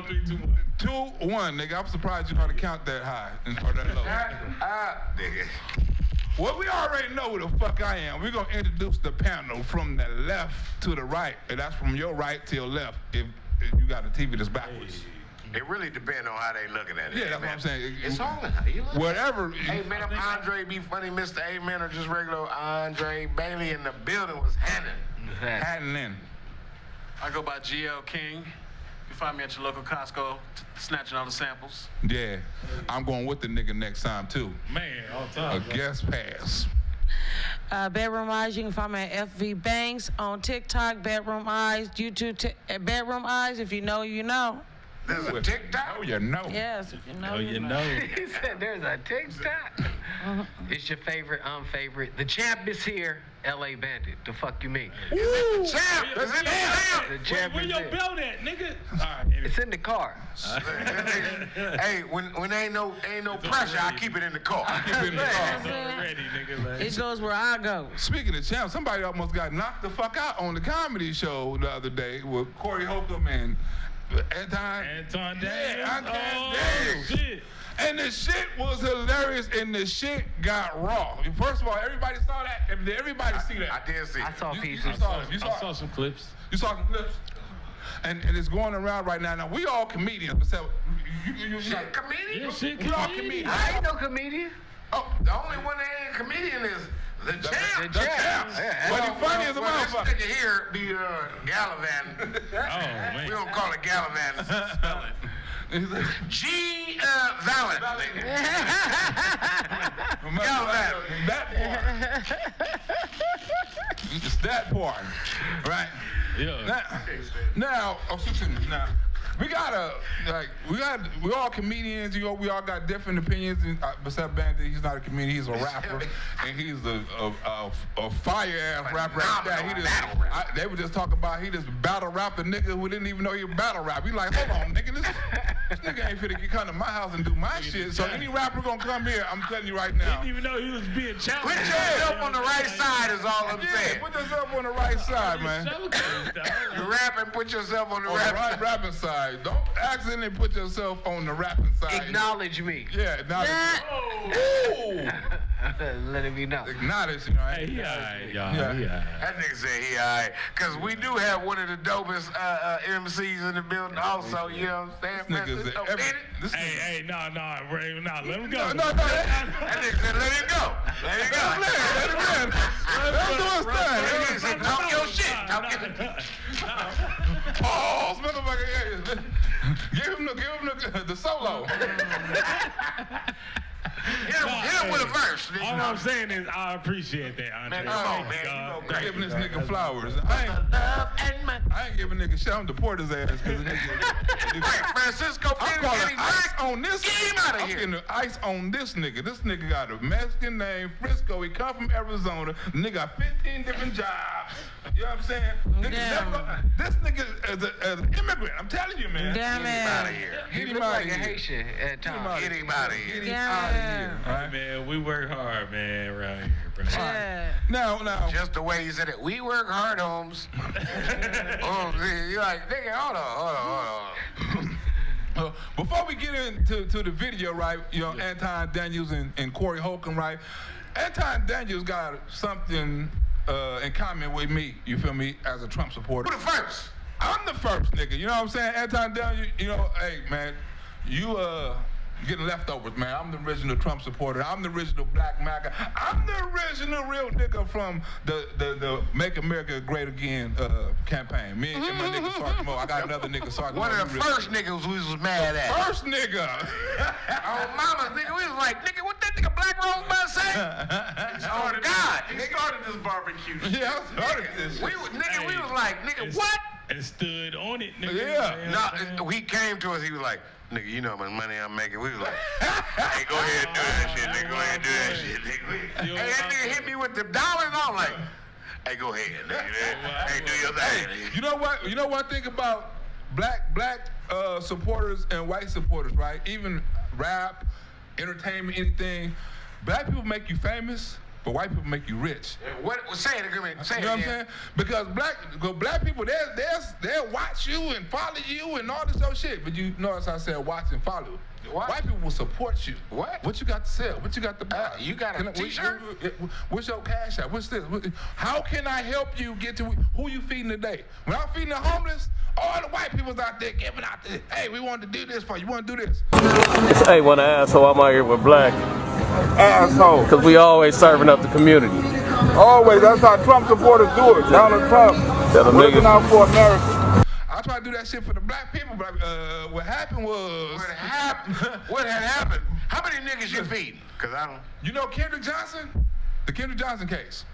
3, 2, 1. 2, 1, nigga. I'm surprised you know how to count that high or that low. Nigga. Well, we already know who the fuck I am. We're gonna introduce the panel from the left to the right, and that's from your right to your left. If you got a TV that's backwards. It really depends on how they looking at it. Yeah, that's what I'm saying. It's all in how you look. Whatever. Hey, man, I'm Andre B. Funny, Mr. Amen, or just regular Andre Bailey in the building was Hatton in. I go by GL King. You find me at your local Costco, snatching all the samples. Yeah, I'm going with the nigga next time, too. Man, all time. A guest pass. Bedroom Eyes, you can find me at FV Banks on TikTok, Bedroom Eyes, YouTube, Bedroom Eyes. If you know, you know. There's a TikTok? Oh, you know. Yes, if you know, you know. He said there's a TikTok. It's your favorite, unfavorite. The champ is here. LA Bandit. The fuck you mean? Ooh, champ! Is it the champ? The champ Where is your here. belt at, nigga? All right, It's in the car. Hey, when ain't no pressure, I keep it in the car. Keep it in the car. ready, nigga. Man. it goes where I go. Speaking of champ, somebody almost got knocked the fuck out on the comedy show the other day with Corey Holcomb and Anton Daniels. Yeah, Anton Oh, Daniels. shit. And the shit was hilarious, and the shit got raw. First of all, everybody saw that. Did everybody see that? I did see I it. saw You pieces. saw it. You I saw saw it. some clips. You saw some clips. And it's going around right now. Now we all comedians. Except you Shit, comedian? Yeah, shit, we all comedians. I ain't no comedian. Oh, The only one that ain't a comedian is the champ. the champ. Yeah, But he funny as a Well, this motherfucker. nigga here be Gallivan. Oh, man. We don't call it Gallivan. Spell it. He's like, G. Valent. that part. It's that part, right? Yeah. Now, we all comedians. You know, we all got different opinions. Besides Bandit, he's not a comedian. He's a rapper, and he's a fire ass rapper. They were just talking about he just battle rap a nigga who didn't even know he was battle rap. He like, hold on, nigga, this nigga ain't finna come to my house and do my shit. So any rapper gonna come here, I'm telling you right now. Didn't even know he was being challenged. Put yourself on the right side is all I'm saying. Put yourself on the right side, man. You rap and put yourself on the On the right right side. rapping side. Don't accidentally put yourself on the rapping side. Acknowledge me. Yeah, acknowledge. Ooh. Let it be known. Acknowledge, you know. Hey, he alright, y'all. Yeah. He alright. That nigga said he alright. Cause we do have one of the dopest MCs in the building also, you know what I'm saying? This nigga's Man, this nigga. Hey, no, Ray, no, let him go. No, that nigga said let it go. Let it go. Let him in. Let him do his That thing. nigga said talk your shit. Talk your Pause, motherfucker. Give him the solo. Hit him with a verse. All I'm saying is I appreciate that, Andre. Man, come on, Thank man. you, You God. know, I'm giving this nigga flowers. love and money. I ain't giving nigga shit. I'm deport his ass because the nigga. Right, Francisco I'm Finn calling getting ice back. on this. Get him outta I'm here. getting the ice on this nigga. This nigga got a Mexican name, Frisco. He come from Arizona. The nigga got 15 different jobs. You know what I'm saying? This nigga is an immigrant. I'm telling you, man. Damn Get him out of it. here. He Get him look out of like a here. Haitian at times. Get him out of Get here. him out of here. All right, man, we work hard, man, around here, bro. Yeah. Now. Just the way he said it. We work hard, Holmes. You're like, nigga, hold on. Before we get into the video, right, you know, Anton Daniels and Corey Holcomb, right? Anton Daniels got something in common with me, you feel me, as a Trump supporter. Who the first? I'm the first nigga, you know what I'm saying? Anton Daniels, you know, hey, man, you getting leftovers, man. I'm the original Trump supporter. I'm the original Black MAGA. I'm the original real nigga from the Make America Great Again campaign. Me and my nigga Sarkmo. I got another nigga Sarkmo. One of the first niggas we was mad at. First nigga. Oh, mama, nigga, we was like, nigga, what that nigga Black Rosebud say? Oh, God. He started this barbecue shit. Yeah, I started this. We was like, nigga, what? And stood on it, nigga. Yeah. No, he came to us, he was like, nigga, you know how much money I'm making. We was like, hey, go ahead and do that shit, nigga. Go ahead and do that shit, nigga. Hey, that nigga hit me with the dollars. I'm like, hey, go ahead, nigga. Hey, do your thing. Hey, you know what? You know what I think about black supporters and white supporters, right? Even rap, entertainment, anything. Black people make you famous, but white people make you rich. What? Say it again. Say You know it what I'm again. saying? Because black people, they'll watch you and follow you and all this other shit. But you notice I said watch and follow. What? White people will support you. What? What you got to sell? What you got to buy? You got a t-shirt? What's your cash out? What's this? How can I help you get to who you feeding today? When I'm feeding the homeless, all the white people's out there giving out this. Hey, we want to do this for you. You want to do this? Hey, when I asshole, I'm out here with Black. Asshole. Because we always serving up the community. Always. That's how Trump supporters do it. Donald Trump. Tell them Looking niggas. out for America. I try to do that shit for the black people, but what happened was... What had happened? How many niggas you feeding? Cause I don't. You know Kendrick Johnson? The Kendrick Johnson case.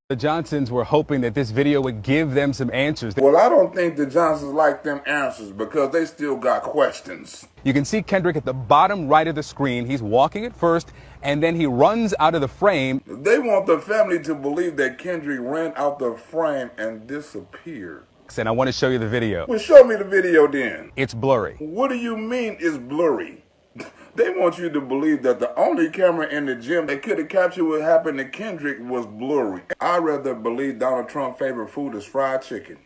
The Johnsons were hoping that this video would give them some answers. Well, I don't think the Johnsons like them answers because they still got questions. You can see Kendrick at the bottom right of the screen. He's walking at first, and then he runs out of the frame. They want the family to believe that Kendrick ran out the frame and disappeared. And I want to show you the video. Well, show me the video then. It's blurry. What do you mean it's blurry? They want you to believe that the only camera in the gym that could have captured what happened to Kendrick was blurry. I'd rather believe Donald Trump's favorite food is fried chicken.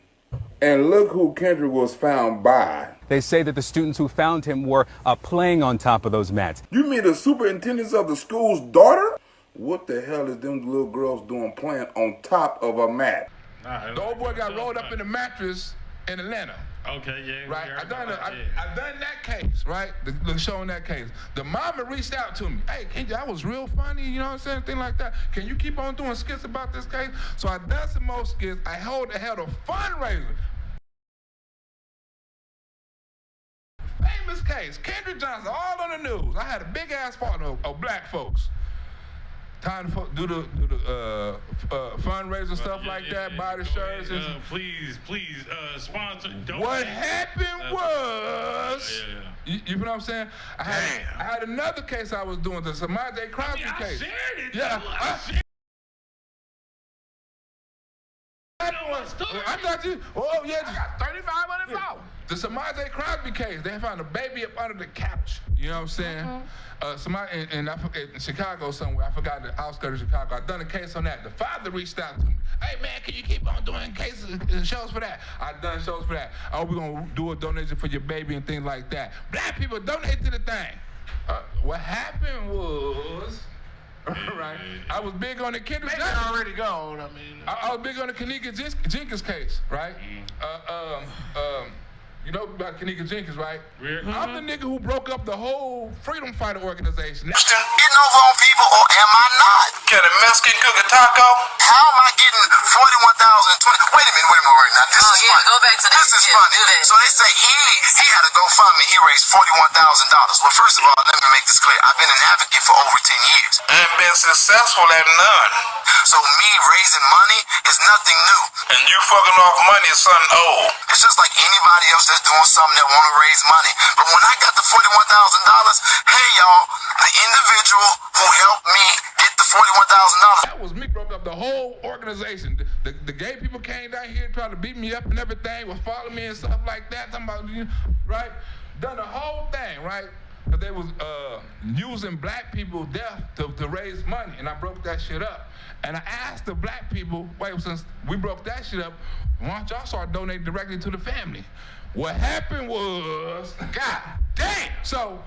And look who Kendrick was found by. They say that the students who found him were playing on top of those mats. You mean the superintendent of the school's daughter? What the hell is them little girls doing playing on top of a mat? The old boy got rolled up in the mattress in Atlanta. Okay, yeah. Right? I done that case, right? The showing that case. The mama reached out to me. Hey, Kenji, that was real funny, you know what I'm saying? Thing like that. Can you keep on doing skits about this case? So I done some more skits. I held a fundraiser. Famous case. Kendrick Johnson, all on the news. I had a big ass partner of black folks. Time to do the fundraiser stuff like that, buy the shirts. Please, sponsor. What happened was, you know what I'm saying? I had another case I was doing, the Samaj Crosby case. I shared it. Yeah. I thought you. Oh yeah. I got 3,500 followers. The Samaj Crosby case. They found a baby up under the couch. You know what I'm saying? In Chicago somewhere. I forgot the outskirts of Chicago. I done a case on that. The father reached out to me. Hey man, can you keep on doing cases and shows for that? I done shows for that. Oh, we're gonna do a donation for your baby and things like that. Black people donate to the thing. What happened was. Right. I was big on the Kendrick Maybe Johnson. already gone. I mean, I was big on the Kanika Jenkins case, right? You know about Kanika Jenkins, right? I'm the nigga who broke up the whole freedom fighter organization. Getting over on people, or am I not? can a Mexican cook a taco? How am I getting 41,020? Wait a minute. Now this is funny. Go back to that. This is funny. So they say he had a GoFundMe. He raised $41,000. Well, first of all, let me make this clear. I've been an advocate for over 10 years. And been successful at none. So me raising money is nothing new. And you fucking off money is something old. It's just like anybody else that's doing something that want to raise money. But when I got the $41,000, hey y'all, the individual who helped me get the $41,000. That was me, broke up the whole organization. The gay people came down here trying to beat me up and everything, was following me and stuff like that. Talking about, right? Done the whole thing, right? Because they was using black people's death to raise money, and I broke that shit up. And I asked the black people, wait, since we broke that shit up, why don't y'all start donating directly to the family? What happened was, God damn! So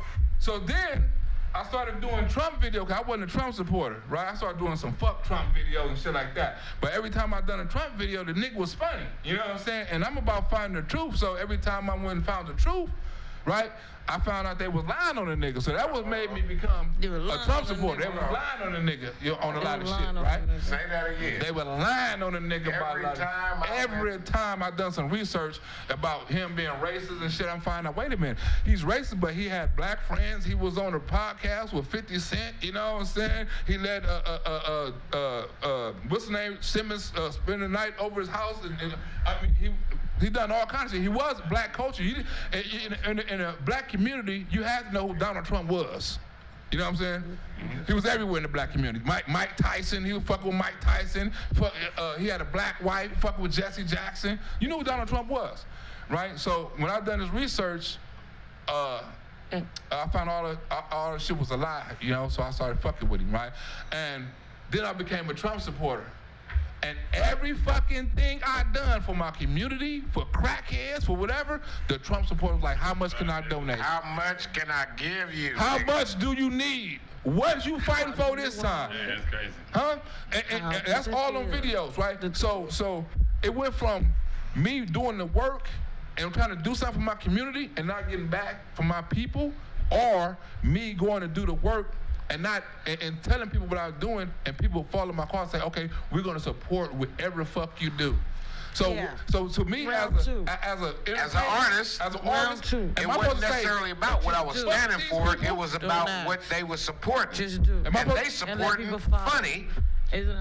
then I started doing Trump videos, because I wasn't a Trump supporter, right? I started doing some fuck Trump videos and shit like that. But every time I done a Trump video, the nigga was funny. You know what I'm saying? And I'm about finding the truth, so every time I went and found the truth, right, I found out they was lying on the nigga. So that was made me become a Trump supporter. They was lying on the nigga on a lot of shit, right? Say that again. They were lying on the nigga about a lot of every time I done some research about him being racist and shit, I'm finding out, wait a minute, he's racist, but he had black friends. He was on a podcast with 50 Cent, you know what I'm saying? He let what's the name, Simmons spend the night over his house, and I mean, he done all kinds of shit. He was black culture. In a black community, you had to know who Donald Trump was. You know what I'm saying? He was everywhere in the black community. Mike Tyson, he was fucking with Mike Tyson. He had a black wife, fucking with Jesse Jackson. You knew who Donald Trump was, right? So when I done this research, I found all the shit was a lie, you know, so I started fucking with him, right? And Then I became a Trump supporter. And every fucking thing I done for my community, for crackheads, for whatever, the Trump supporters like, how much can I donate? How much can I give you? How much do you need? What you fighting for this time? Yeah, that's crazy. Huh? And that's all on videos, right? So it went from me doing the work and trying to do something for my community and not getting back from my people, or me going to do the work and not and telling people what I was doing, and people follow my call and say, okay, we're gonna support whatever the fuck you do. So so to me as an artist, it wasn't necessarily about what I was standing for. It was about what they were supporting. Just do. And they supporting funny,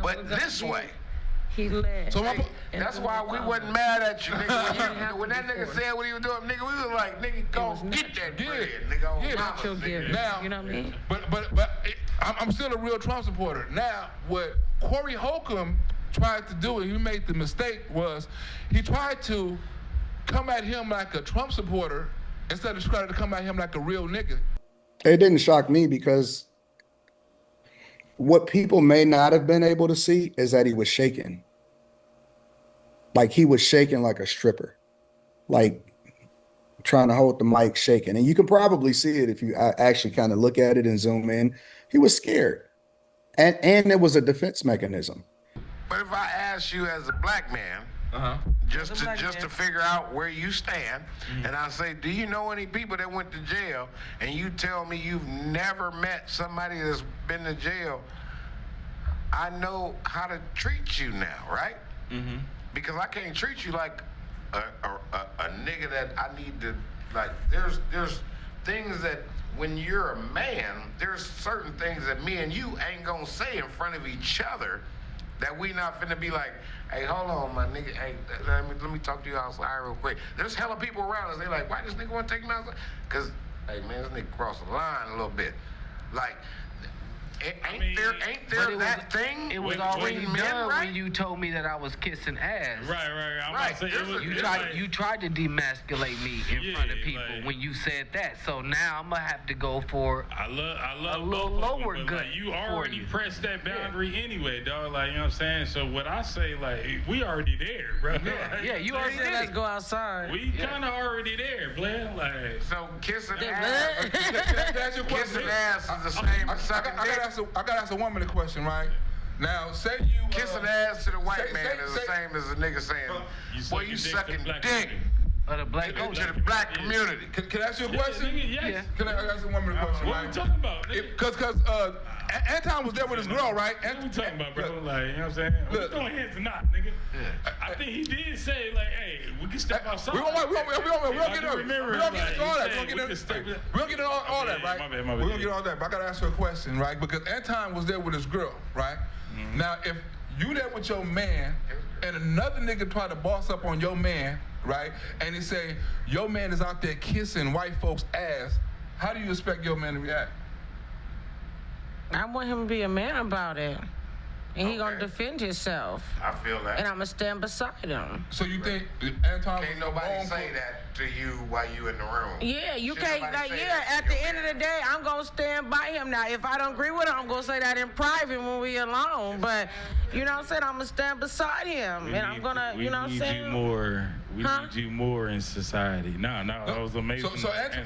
but this way. He led. So that's why we wasn't mad at you, nigga. When that nigga said what he was doing, nigga, we was like, nigga, go get that bread, nigga. Now, you know what I mean? But I'm still a real Trump supporter. Now, what Corey Holcomb tried to do, and he made the mistake, was he tried to come at him like a Trump supporter instead of trying to come at him like a real nigga. It didn't shock me because what people may not have been able to see is that he was shaking. Like he was shaking like a stripper, like trying to hold the mic shaking. And you can probably see it if you actually kind of look at it and zoom in. He was scared. And it was a defense mechanism. But if I ask you as a black man, just to figure out where you stand, and I say, do you know any people that went to jail? And you tell me you've never met somebody that's been to jail, I know how to treat you now, right? Because I can't treat you like a nigga that I need to, like, there's things that when you're a man, there's certain things that me and you ain't gonna say in front of each other that we not finna be like, hey, hold on, my nigga, hey, let me talk to you outside real quick. There's hella people around us, they like, why this nigga wanna take me outside? Cause, hey man, this nigga crossed the line a little bit. Like, ain't there that thing? It was already done when you told me that I was kissing ass. Right. I'm about to say, you tried to demasculate me in front of people when you said that. So now I'm gonna have to go for I love a little lower good. good. Like, you already pressed that boundary anyway, dog. Like, you know what I'm saying? So what I say, like, we already there, bro. Yeah, you already did. Let's go outside. We kind of already there, Blair. Like, so kissing ass. Kissing ass is the same as sucking dick. I gotta ask a woman a question, right? Now, say you kissing ass to the white man is the same as a nigga saying, boy, you sucking dick. Of the black to the black community. Can I ask you a question? Yes. Can I ask a woman a question? What are we talking about? Because Anton was there with his girl, right? What are we talking about, bro? Like, you know what I'm saying? We're throwing hands or not, nigga. I think he did say, like, hey, we can step outside. We don't get into all that. We don't get into all that, right? My bad. We don't get all that. But I gotta ask you a question, right? Because Anton was there with his girl, right? Now, if you there with your man and another nigga try to boss up on your man, right? And he say, your man is out there kissing white folks' ass, how do you expect your man to react? I want him to be a man about it. And he gonna defend himself. I feel that. And I'm gonna stand beside him. So you think Anton can't nobody say that to you while you in the room? Yeah, you can't, like, at the end of the day, I'm gonna stand by him. Now, if I don't agree with him, I'm gonna say that in private when we alone. But, you know what I'm saying, I'm gonna stand beside him. And I'm gonna, you know what I'm saying? We need you more in society. No, that was amazing. So Anton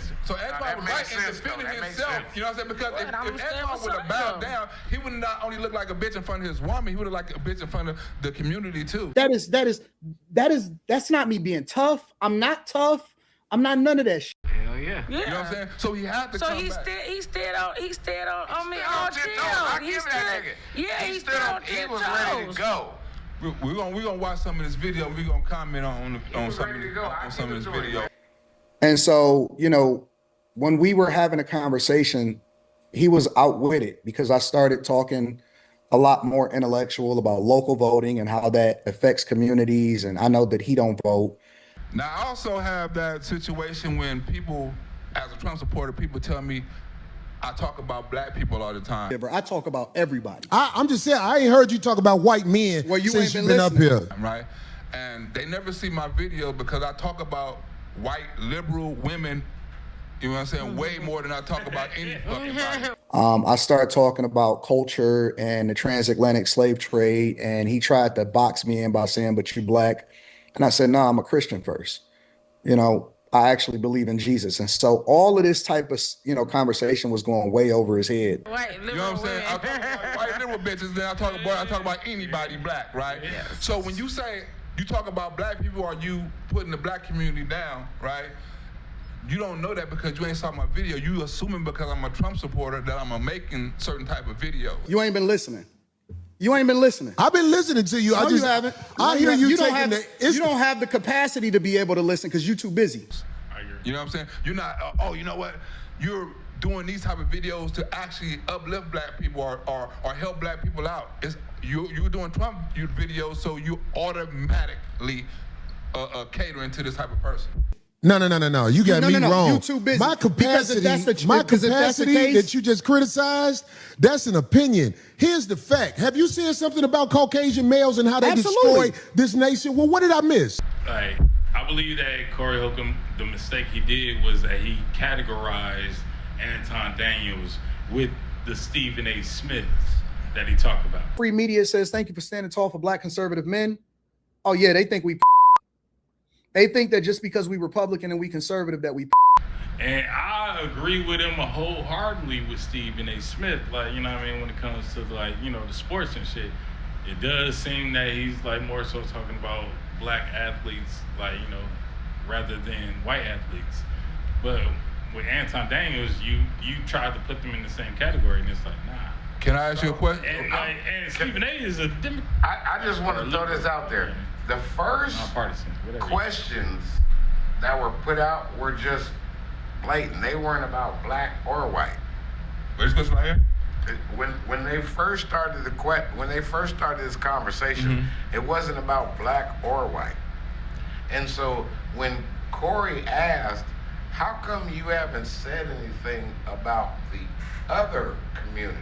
was right in defending himself. You know what I'm saying? Because if Anton would have bowed down, he would not only look like a bitch in front of his woman, he would have like a bitch in front of the community too. That's not me being tough. I'm not tough. I'm not none of that shit. Hell yeah. You know what I'm saying? So he had to come back. He stood on me all day. He stood on 10 toes. He was ready to go. We're gonna watch some of this video. We're gonna comment on some of this video. And so, you know, when we were having a conversation, he was outwitted because I started talking a lot more intellectual about local voting and how that affects communities. And I know that he don't vote. Now, I also have that situation when people, as a Trump supporter, people tell me I talk about black people all the time. I talk about everybody. I'm just saying, I ain't heard you talk about white men since you've been up here. Right? And they never see my video because I talk about white liberal women You know what I'm saying? Way more than I talk about any fucking body. I started talking about culture and the transatlantic slave trade, and he tried to box me in by saying, "But you black," and I said, "No, I'm a Christian first. You know, I actually believe in Jesus." And so all of this type of conversation was going way over his head. You know what I'm saying? I talk about white liberal bitches, then I talk about anybody black, right? Yes. So when you say you talk about black people, are you putting the black community down, right? You don't know that because you ain't saw my video. You assuming because I'm a Trump supporter that I'm making certain type of videos. You ain't been listening. You ain't been listening. I've been listening to you. No, you haven't. I hear you taking you don't have the capacity to be able to listen because you're too busy. You know what I'm saying? You're not, oh, you know what? You're doing these type of videos to actually uplift black people or help black people out. You're doing Trump videos, so you automatically catering to this type of person. No. You got me wrong. You too busy. My capacity that that you just criticized, that's an opinion. Here's the fact. Have you said something about Caucasian males and how they destroy this nation? Well, what did I miss? Like, I believe that Corey Holcomb, the mistake he did was that he categorized Anton Daniels with the Stephen A. Smiths that he talked about. Free media says, "Thank you for standing tall for black conservative men." Oh yeah, they think we. They think that just because we Republican and we conservative that we. And I agree with him wholeheartedly with Stephen A. Smith. Like, you know what I mean, when it comes to like, the sports and shit, it does seem that he's like more so talking about black athletes, like, rather than white athletes. But with Anton Daniels, you tried to put them in the same category, and it's like, nah. Can I ask you a question? And Stephen A. is a I just want to throw this out there. The first questions that were put out were just blatant. They weren't about black or white. Where's this right here? When they first started this conversation, it wasn't about black or white. And so when Corey asked, "How come you haven't said anything about the other community?"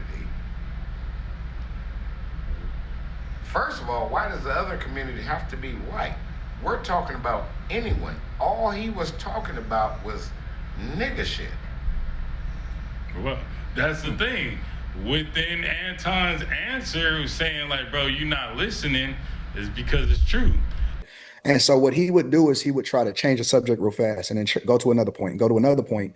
First of all, why does the other community have to be white? We're talking about anyone. All he was talking about was nigga shit. Well, that's the thing. Within Anton's answer, saying like, "Bro, you're not listening," is because it's true. And so what he would do is he would try to change the subject real fast and then go to another point.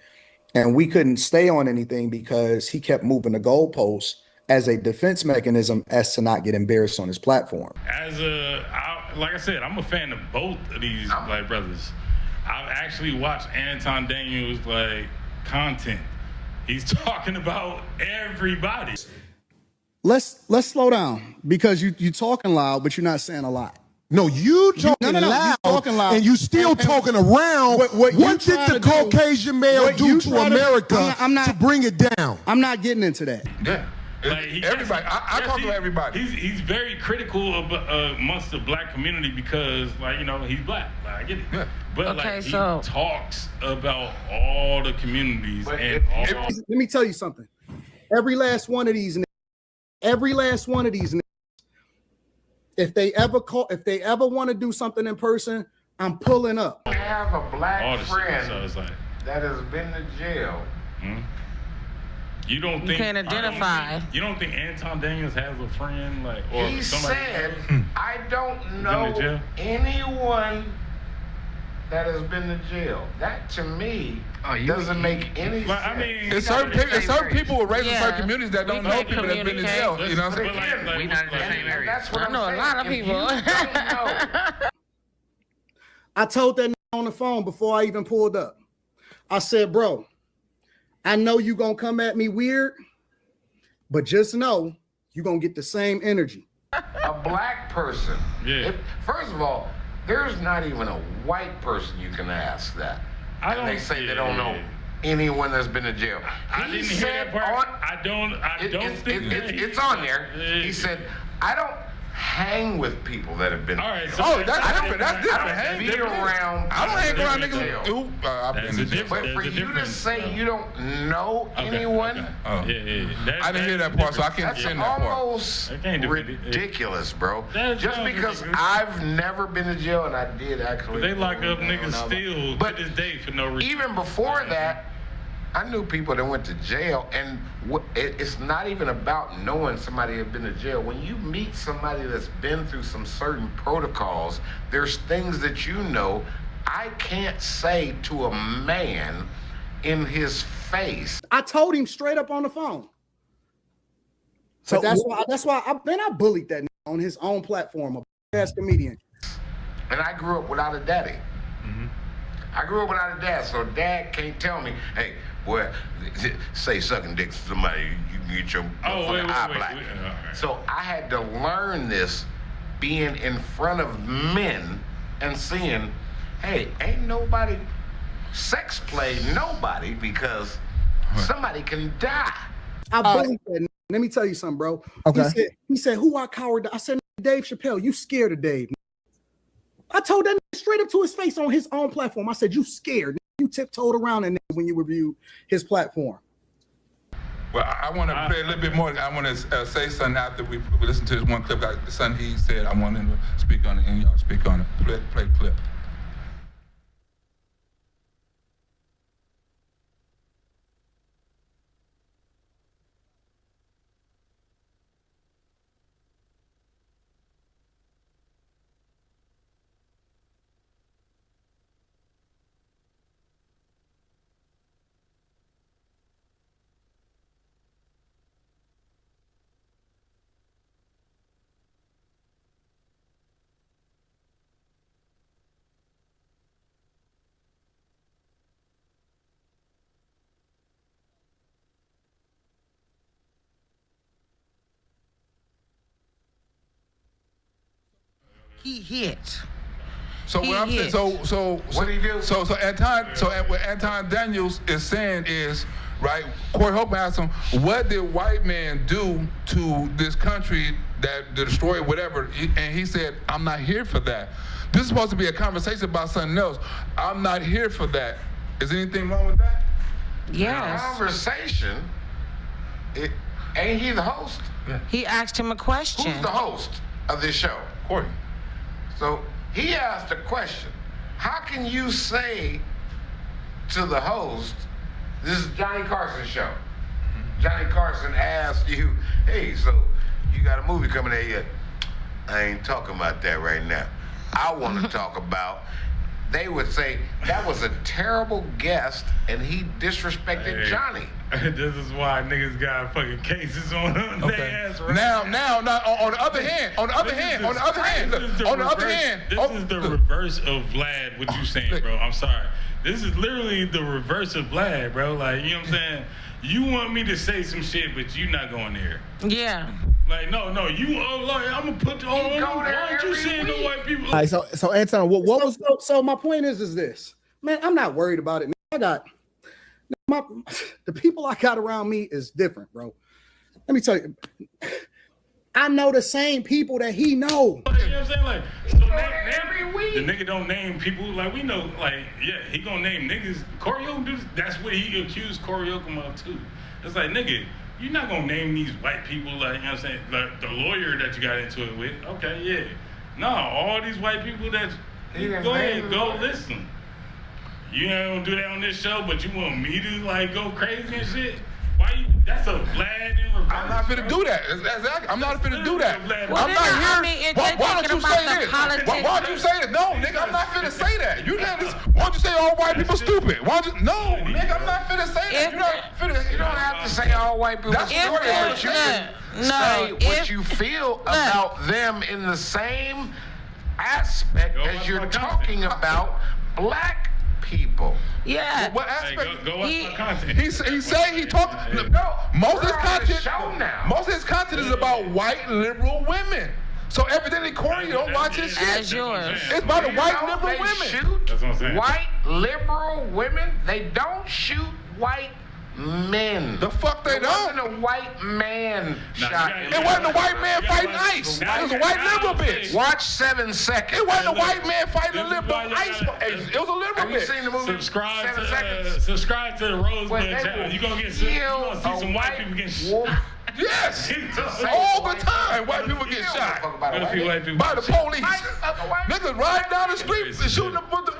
And we couldn't stay on anything because he kept moving the goalposts as a defense mechanism as to not get embarrassed on his platform. Like I said, I'm a fan of both of these black brothers. I've actually watched Anton Daniels content. He's talking about everybody. Let's slow down because you talking loud, but you're not saying a lot. No, you talking loud, and you still talking around. What did the Caucasian male do to America to bring it down? I'm not getting into that. Yeah. Everybody, I talk to everybody. He's very critical amongst the black community because, he's black. I get it. Yeah. But he talks about all the communities Let me tell you something. Every last one of these, if they ever want to do something in person, I'm pulling up. I have a black friend that has been to jail. You don't think can't identify? You don't think Anton Daniels has a friend or he somebody? Said, "I don't know anyone that has been to jail." That to me doesn't make any sense. I mean, it's certain people were raised in certain communities that don't know people that's been to jail. You know what I'm saying? We not in the same area. That's what I know a lot of people. I told that on the phone before I even pulled up. I said, "Bro, I know you gonna come at me weird, but just know you gonna get the same energy." A black person. Yeah. First of all, there's not even a white person you can ask that. And they say they don't know anyone that's been to jail. I didn't hear that part. I don't think it's on there. He said, "I don't hang with people that have been." All right, so that's different. That's different. I don't be around. I don't hang around niggas. But for you to say you don't know anyone, I didn't hear that part, so I can't defend that part. That's almost ridiculous, bro. Just because I've never been to jail, and I did actually. They lock up niggas still to this day for no reason. Even before that, I knew people that went to jail, and it's not even about knowing somebody had been to jail. When you meet somebody that's been through some certain protocols, there's things that you know I can't say to a man in his face. I told him straight up on the phone. So that's why I bullied that on his own platform, a ass comedian. And I grew up without a daddy. I grew up without a dad, so dad can't tell me, hey, boy, say sucking dick to somebody, you can get your eye black. So I had to learn this being in front of men and seeing, hey, ain't nobody sex play nobody because somebody can die. I bullied that. Let me tell you something, bro. Okay. He said, who I coward? I said, Dave Chappelle, you scared of Dave. I told that straight up to his face on his own platform. I said, you scared. You tiptoed around in when you reviewed his platform. Well, I want to play a little bit more. I want to say something after we listen to this one clip. Something he said, I want him to speak on it, and y'all speak on it. Play the clip. He hit. So what I'm saying, so what do you do? So what Anton Daniels is saying is, right? Corey Holcomb asked him, what did white men do to this country that destroyed whatever? And he said, I'm not here for that. This is supposed to be a conversation about something else. I'm not here for that. Is anything wrong with that? Yes. Conversation. Ain't he the host? Yeah. He asked him a question. Who's the host of this show? Corey. So he asked a question. How can you say to the host, this is Johnny Carson's show. Johnny Carson asked you, hey, so you got a movie coming out yet? I ain't talking about that right now. I want to talk about, they would say, that was a terrible guest and he disrespected Johnny. This is why niggas got fucking cases on their ass right now. On the other hand, this is the reverse of Vlad, what you saying, bro. I'm sorry. This is literally the reverse of Vlad, bro. Like, you know what I'm saying? You want me to say some shit, but you not going there. Yeah. Like, no, you, like, I'm gonna put on. Why aren't you seeing the white people? All right, so Anton, what was? So my point is this, man. I'm not worried about it. I got the people I got around me is different, bro. Let me tell you, I know the same people that he know. You know what I'm saying? Like, so every week, the nigga don't name people. Like, we know, like, yeah, he gonna name niggas. Corey Holcomb, that's what he accused Corey Holcomb of too. It's like, nigga, you're not gonna name these white people, like, you know what I'm saying? Like, the lawyer that you got into it with. Okay, yeah. No, all these white people that, go ahead, go listen. You ain't gonna do that on this show, but you want me to, like, go crazy and shit? Why you? That's a Vlad in reverse. I'm not finna do that. Exactly. I'm not finna do that. Well, I'm not here. Why don't you say this? Why don't you say this? No, nigga, I'm not finna say that. You can't just. Why don't you say all white people stupid? Why don't you? No, nigga, I'm not finna say that. You're not finna. You don't have to say all white people stupid, but you can say what you feel about them in the same aspect as you're talking about black people. Yeah. What aspect? Hey, go watch my content. He say he talked. No, most of his content is about white liberal women. So evidently, Corey, you don't watch his shit. As yours. It's about the white liberal women. Shoot That's what I'm saying. white liberal women. They don't shoot white men. The fuck they don't? It wasn't a white man shot him. It wasn't a white man fighting ICE. It was a white liberal bitch. Watch 7 seconds. It wasn't a white man fighting a liberal ICE. It was a liberal Have you bitch. seen the movie? Subscribe 7 seconds. to the Rosebud channel. You're gonna see some white people getting shot. Yes, all the time. White people get shot by the police. Niggas riding down the street shooting on the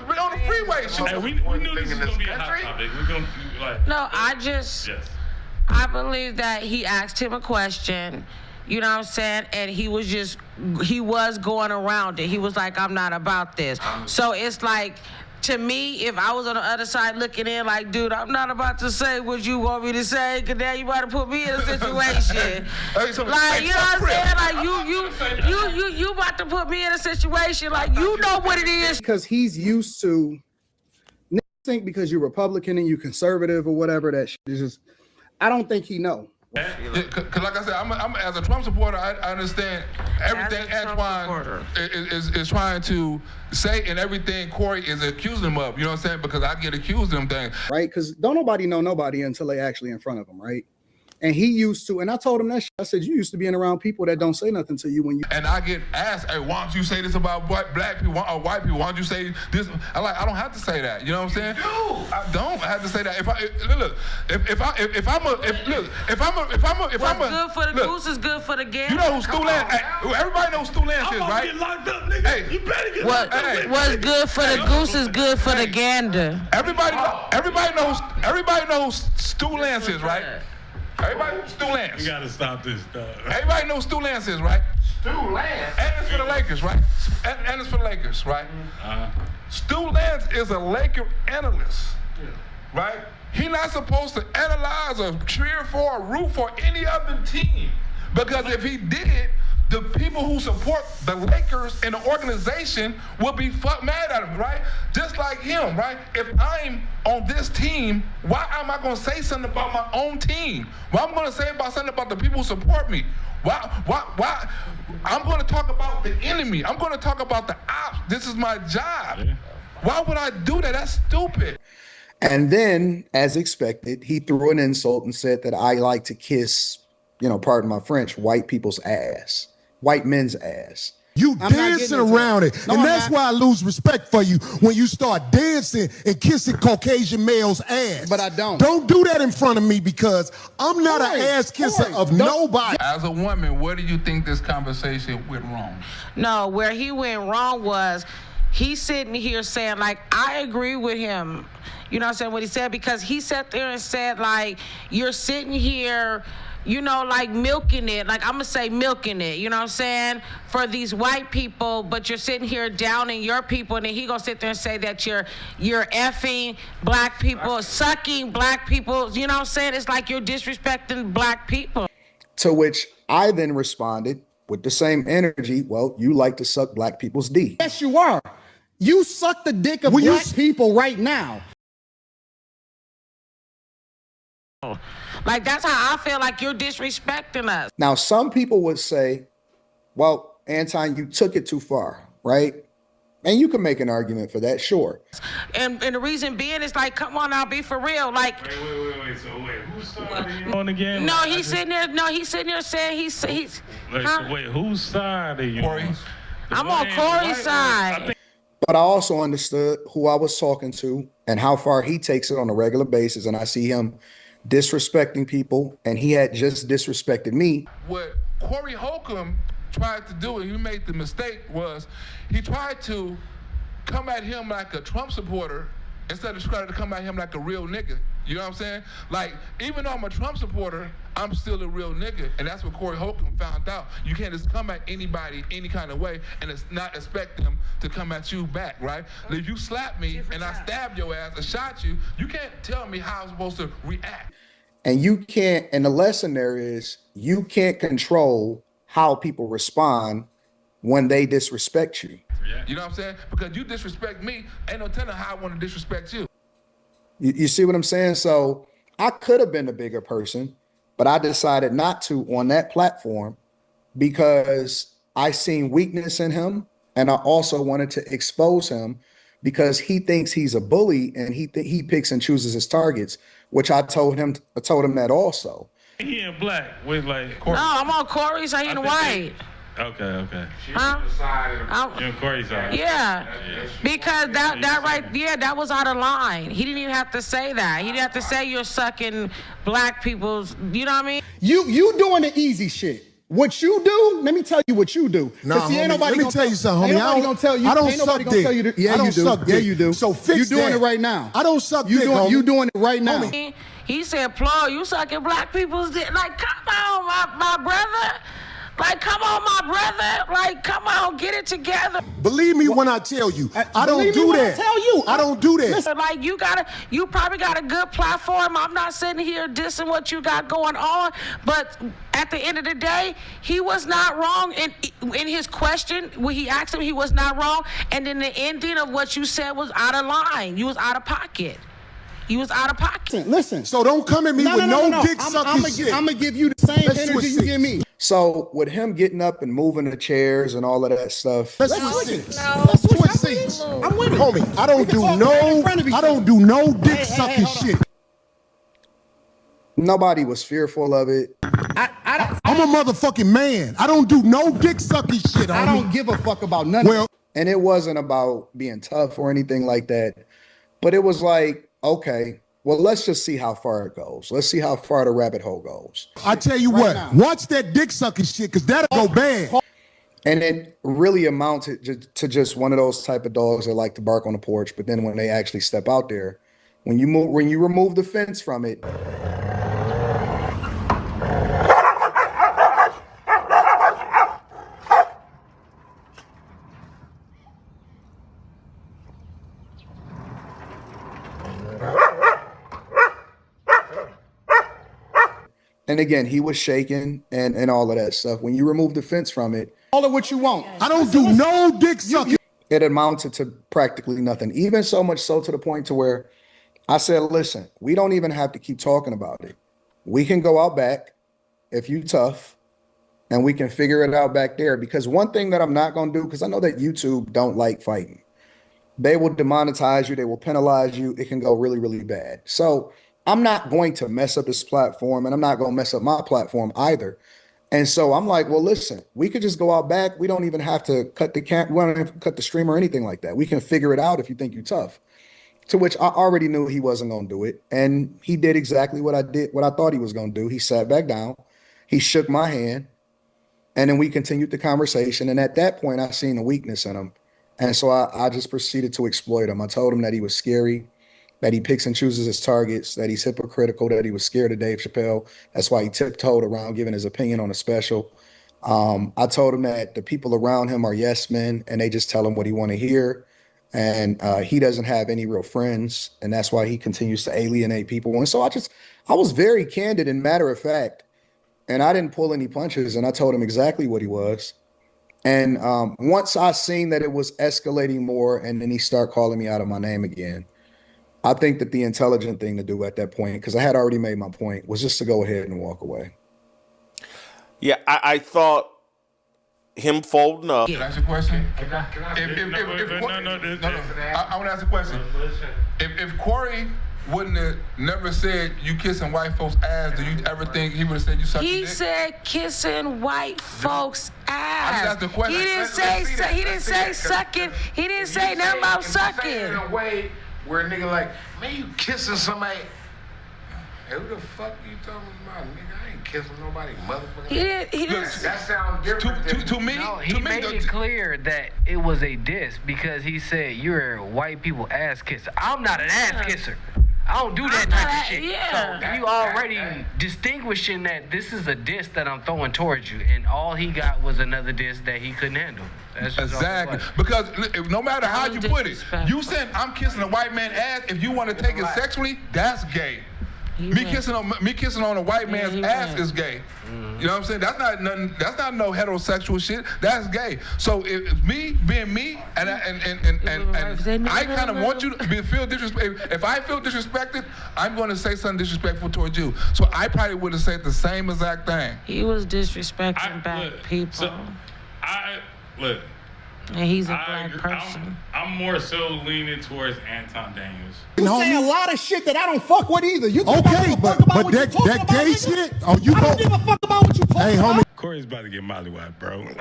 freeway. Hey, we knew this was gonna be a hot topic. We're gonna like. No, I believe that he asked him a question. You know what I'm saying? And he was going around it. He was like, I'm not about this. So it's like, to me, if I was on the other side looking in like, dude, I'm not about to say what you want me to say, because now you about to put me in a situation. Like, you know what I'm saying? Like, you about to put me in a situation, like, you know what it is. Because he's used to, niggas think because you're Republican and you conservative or whatever, that shit is just, I don't think he know. Because like I said, I'm as a Trump supporter, I understand everything Antoine is trying to say and everything Corey is accusing him of. You know what I'm saying? Because I get accused of them things. Right? Because don't nobody know nobody until they actually in front of them, right? And he used to, and I told him that shit. I said, you used to being around people that don't say nothing to you when you. And I get asked, hey, why don't you say this about black people or white people? Why don't you say this? I don't have to say that. You know what I'm saying? I don't have to say that. If I'm good for the goose is good for the gander. You know who Stu Lance? Hey, everybody knows Stu Lance is, right? Get locked up, nigga. Hey, you better get locked up. What's good for the goose is good for the gander. Everybody knows Stu Lance is, right? Everybody knows Stu Lance. You gotta stop this stuff. Everybody knows Stu Lance is, right? Stu Lance? And it's for the Lakers, right? And it's for the Lakers, right? Stu Lance is a Laker analyst, right? He's not supposed to analyze or cheer for or root for any other team. Because if he did, the people who support the Lakers and the organization will be mad at him, right? Just like him, right? If I'm on this team, why am I going to say something about my own team? Why am I going to say something about the people who support me? Why? I'm going to talk about the enemy. I'm going to talk about the ops. This is my job. Why would I do that? That's stupid. And then, as expected, he threw an insult and said that I like to kiss, pardon my French, white people's ass. White men's ass. You dancing around it. And that's why I lose respect for you when you start dancing and kissing Caucasian males' ass. But I don't. Don't do that in front of me because I'm not an ass kisser of nobody. As a woman, where do you think this conversation went wrong? No, where he went wrong was he's sitting here saying, like, I agree with him. You know what I'm saying? What he said, because he sat there and said, like, you're sitting here, like milking it, like I'm gonna say milking it, you know what I'm saying, for these white people, but you're sitting here downing your people, and then he gonna sit there and say that you're effing black people, sucking black people, you know what I'm saying? It's like you're disrespecting black people. To which I then responded with the same energy, well, you like to suck black people's D. Yes, you are. You suck the dick of black people right now. Like, that's how I feel like you're disrespecting us. Now, some people would say, well, Anton, you took it too far, right? And you can make an argument for that, sure. And the reason being is like, come on now, be for real. Like, wait. So who started on again? No, he's sitting there saying he's wait, whose side are you on? I'm on Corey's side. But I also understood who I was talking to and how far he takes it on a regular basis. And I see him disrespecting people, and he had just disrespected me. What Corey Holcomb tried to do, and he made the mistake, was he tried to come at him like a Trump supporter instead of trying to come at him like a real nigga. You know what I'm saying? Like, even though I'm a Trump supporter, I'm still a real nigga. And that's what Corey Holcomb found out. You can't just come at anybody any kind of way and it's not expect them to come at you back, right? If you slap me and I stab your ass or shot you, you can't tell me how I'm supposed to react. And you can't, and the lesson there is, you can't control how people respond when they disrespect you. You know what I'm saying? Because you disrespect me, ain't no telling how I want to disrespect you. You see what I'm saying? So I could have been a bigger person, but I decided not to on that platform because I seen weakness in him, and I also wanted to expose him because he thinks he's a bully and he picks and chooses his targets, which I told him that also. He in black with like Corey. No, I'm on Corey's side, he in white. Okay. Huh? You and Corey side. Yeah, because that was out of line. He didn't even have to say that. He didn't have to say you're sucking black people's. You know what I mean? You doing the easy shit. What you do? Let me tell you what you do. Nah, see, homie, let me tell you something, homie. Ain't nobody gonna tell you. I don't Ain't nobody suck gonna dick. tell you. I don't suck Yeah, dick. you do. So fix You doing that. it right now. I don't suck dick, homie. You doing it right now. Homie. He said, "Plo, you sucking black people's dick." Like, come on, my brother. Like, come on, my brother. Like, come on, get it together. Believe me when I tell you, I don't do that. I tell you, I don't do that. Listen, like, you probably got a good platform. I'm not sitting here dissing what you got going on, but at the end of the day, he was not wrong in his question. When he asked him, he was not wrong. And then the ending of what you said was out of line. You was out of pocket. You was out of pocket. Listen. So don't come at me with no dick sucking shit. I'm gonna give you the same energy you give me. So with him getting up and moving the chairs and all of that stuff, Let's switch seats. I'm with it. Homie, I don't do no dick sucking shit. nobody was fearful of it. I'm a motherfucking man. I don't do no dick sucking shit, homie. I don't give a fuck about none of it. And it wasn't about being tough or anything like that. But it was like, okay, well, let's just see how far it goes. Let's see how far the rabbit hole goes. I tell you what, watch that dick sucking shit, because that'll go bad. And it really amounted to just one of those type of dogs that like to bark on the porch, but then when they actually step out there, when you remove the fence from it. And again, he was shaking and all of that stuff. When you remove the fence from it, all of what you want. I don't do no dick sucking. It amounted to practically nothing. Even so much so to the point to where I said, listen, we don't even have to keep talking about it. We can go out back if you tough and we can figure it out back there. Because one thing that I'm not going to do, because I know that YouTube don't like fighting. They will demonetize you. They will penalize you. It can go really, really bad. So I'm not going to mess up this platform, and I'm not going to mess up my platform either. And so I'm like, well, listen, we could just go out back. We don't even have to cut the we don't have to cut the stream or anything like that. We can figure it out if you think you're tough. To which I already knew he wasn't going to do it. And he did exactly what I thought he was going to do. He sat back down. He shook my hand. And then we continued the conversation. And at that point, I seen a weakness in him. And so I just proceeded to exploit him. I told him that he was scary, that he picks and chooses his targets, that he's hypocritical, that he was scared of Dave Chappelle. That's why he tiptoed around giving his opinion on a special. I told him that the people around him are yes men, and they just tell him what he want to hear. And he doesn't have any real friends, and that's why he continues to alienate people. And so I was very candid and matter of fact, and I didn't pull any punches, and I told him exactly what he was. And once I seen that it was escalating more, and then he started calling me out of my name again, I think that the intelligent thing to do at that point, because I had already made my point, was just to go ahead and walk away. Yeah, I thought him folding up. Can I ask you a question? I want to ask a question. If Corey wouldn't have never said you kissing white folks' ass, do you ever think he would have said you sucking dick? He said kissing white folks' ass. That's the question. He didn't say sucking. He didn't say nothing about sucking. In a way where a nigga like, man, you kissing somebody. Hey, who the fuck you talking about, nigga? I ain't kissing nobody, motherfucker. He didn't. That sounds different. To me, no, he made it clear that it was a diss because he said you're a white people ass kisser. I'm not an ass kisser. I don't do that type of shit. Yeah. So you already distinguishing that this is a diss that I'm throwing towards you, and all he got was another diss that he couldn't handle. That's just exactly. Because no matter how you put it, you said I'm kissing a white man's ass. If you want to take it sexually, that's gay. Me kissing on a white man's ass is gay. You know what I'm saying? That's not nothing. That's not no heterosexual shit. That's gay. So if me being me, and I kind of want you to feel disrespected. If I feel disrespected, I'm going to say something disrespectful towards you. So I probably would have said the same exact thing. He was disrespecting black people. So look. And he's a black person. I'm more so leaning towards Anton Daniels. You say a lot of shit that I don't fuck with either. You okay, but that gay shit? Oh, you I don't give a fuck about what you talking about. Hey, homie. Corey's about to get mollywopped, bro. Hey,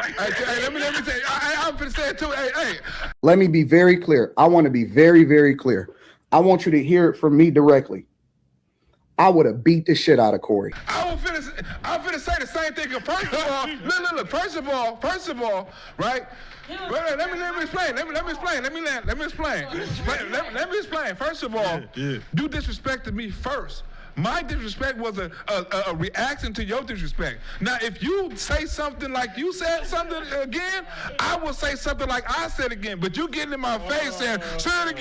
let me tell you. I'm finna say it too. Hey. Let me be very clear. I want to be very, very clear. I want you to hear it from me directly. I would have beat the shit out of Corey. I'm finna say the same thing. First of all, look. First of all, right? Let me explain. Let me explain. First of all, you disrespected me first. My disrespect was a reaction to your disrespect. Now, if you say something like you said something again, I will say something like I said again. But you getting in my face saying, say it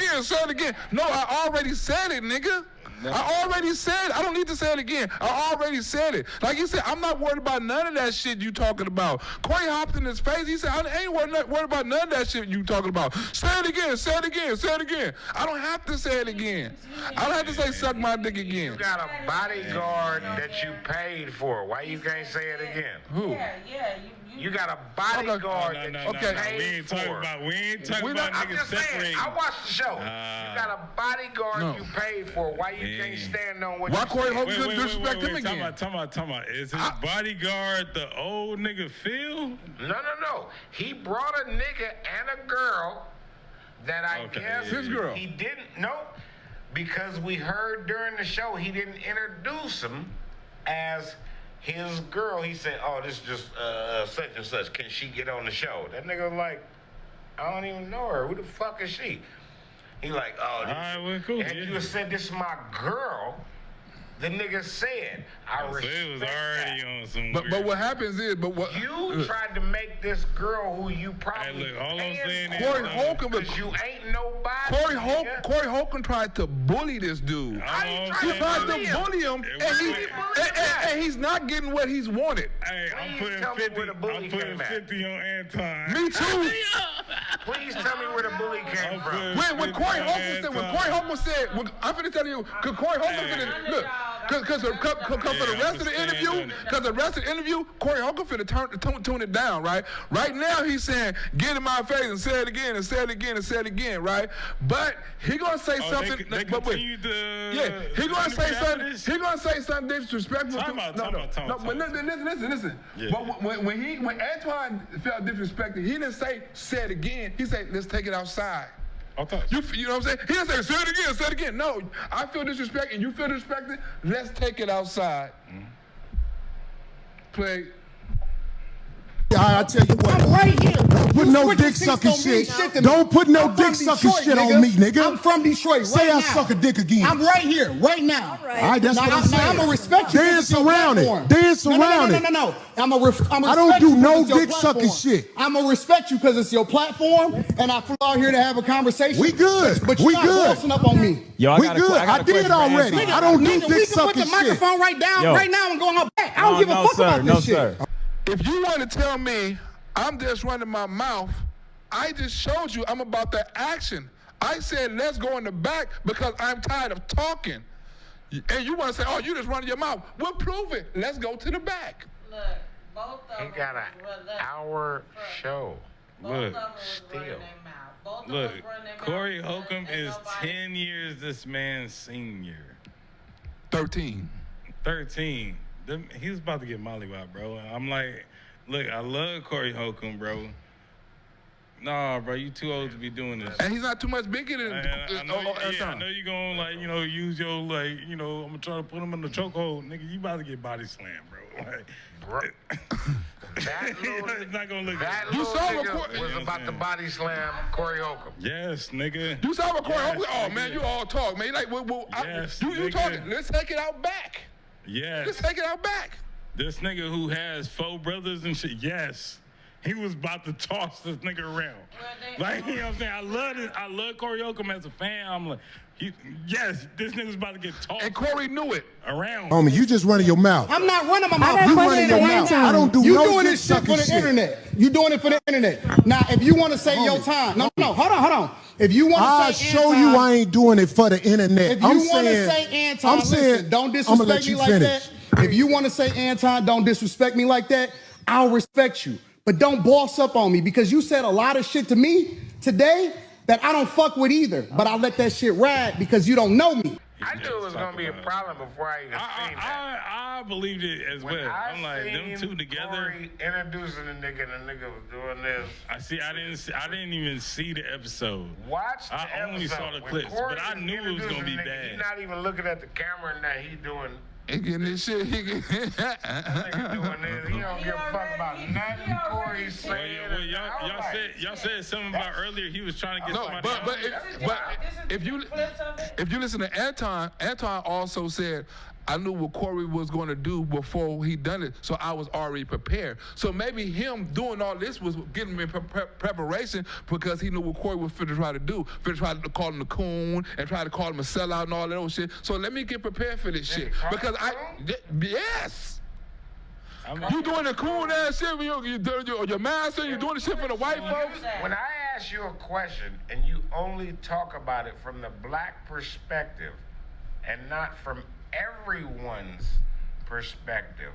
again. No, I already said it, nigga. I already said it. I don't need to say it again. I already said it. Like you said, I'm not worried about none of that shit you talking about. Corey hopped in his face. He said, I ain't worried about none of that shit you talking about. Say it again. I don't have to say it again. I don't have to say suck my dick again. You got a bodyguard that you paid for. Why you can't say it again? Who? You got a bodyguard that you paid we ain't talking for. about I'm niggas just saying, separating. I watched the show. You got a bodyguard you paid for. Why you can't stand on what Why you Corey said? Holcomb disrespect him again? Time out. Is his bodyguard the old nigga Phil? No. He brought a nigga and a girl that I guess His girl. he didn't know because we heard during the show he didn't introduce him as his girl. He said, "Oh, this is just such and such. Can she get on the show?" That nigga was like, "I don't even know her. Who the fuck is she?" He like, "Oh, this." All right, well, cool. And you said, "This is my girl." The nigga said, "I respect it was already that." on some. But what happens is, You tried to make this girl who you probably Hey, look, all I'm saying is, Corey Holcomb, because you ain't nobody. Corey Holcomb tried to bully this dude. He tried to bully him, and he's not getting what he's wanted. Hey, I'm putting 50 on Anton. Me too. Please tell me where the bully came from. When Corey Holcomb said, I'm finna tell you, because Corey Holcomb look. Because for the rest of the interview, Corey Holcomb finna tune it down, right? Right now he's saying, get in my face and say it again and say it again and say it again, right? But he gonna say something. He gonna say something disrespectful. No, but listen. Yeah. But when Antoine felt disrespected, he didn't say it again. He said, let's take it outside. You know what I'm saying? He didn't say it again. No, I feel disrespected and you feel disrespected. Let's take it outside. Play. I tell you what. I'm right here. Don't put no dick sucking shit. Don't put no dick sucking shit on me, nigga. I'm from Detroit. Say I suck a dick again. I'm right here, right now. All right, that's what I'm saying. I'm gonna respect you. Dance around it. Dance around it. No. I don't do no dick sucking shit. I'm gonna respect you because it's your platform, and I flew out here to have a conversation. We good. But you're not bossing up on me. We good. I did already. I don't do dick sucking shit. We can put the microphone right down, right now, and go on back. I don't give a fuck about this shit. If you want to tell me I'm just running my mouth, I just showed you I'm about the action. I said, let's go in the back because I'm tired of talking. And you want to say, oh, you just running your mouth. Well, prove it. Let's go to the back. Look, both of them. He got an hour show. Look, still. Corey Holcomb is 10 years this man's senior. 13. He was about to get mollywopped, bro. I'm like, look, I love Corey Holcomb, bro. Nah, bro, you too old to be doing this. And he's not too much bigger than I know you're going to, use your, I'm going to try to put him in the chokehold. Nigga, you about to get body slammed, bro. That little it's not going to look that good. little nigga was about to body slam Corey Holcomb. Yes, nigga. You saw what Corey Holcomb? Oh, man, you all talk, man. Like, you talking. Let's take it out back. Yes. Let's take it out back. This nigga who has 4 brothers and shit, yes. He was about to toss this nigga around. Like, you know what I'm saying? I love Corey Holcomb as a fan. I'm like, yes, this nigga's about to get tossed. And Corey knew it. Around. Homie, you just running your mouth. I'm not running my mouth. You running your mouth. I don't do no doing dick this shit sucking for the internet. You doing it for the internet. Now, if you want to say your time. No, hold on. If you want to I'll say show you I ain't doing it for the internet. If you want to say Anton, listen, don't disrespect me like that. If you want to say Anton, don't disrespect me like that, I'll respect you. But don't boss up on me because you said a lot of shit to me today that I don't fuck with either, but I let that shit ride because you don't know me. I knew it was gonna be a problem before I even seen that. I believed it as well. I'm like, them two together. Corey introducing the nigga, and the nigga was doing this. I didn't even see the episode. Watch the episode. I only saw the clips, but I knew it was gonna be bad. He's not even looking at the camera, and that he doing. He getting this shit. He doing this. He don't give a fuck about nothing Corey's saying. Well, y'all said something about earlier. He was trying to get somebody. But if you listen to Anton also said, I knew what Corey was going to do before he done it, so I was already prepared. So maybe him doing all this was getting me in preparation because he knew what Corey was finna try to do. Finna try to call him a coon and try to call him a sellout and all that old shit. So let me get prepared for this shit. Because yes. You doing the coon ass shit with your master, you doing the shit for the white folks? When I ask you a question and you only talk about it from the black perspective and not from everyone's perspective,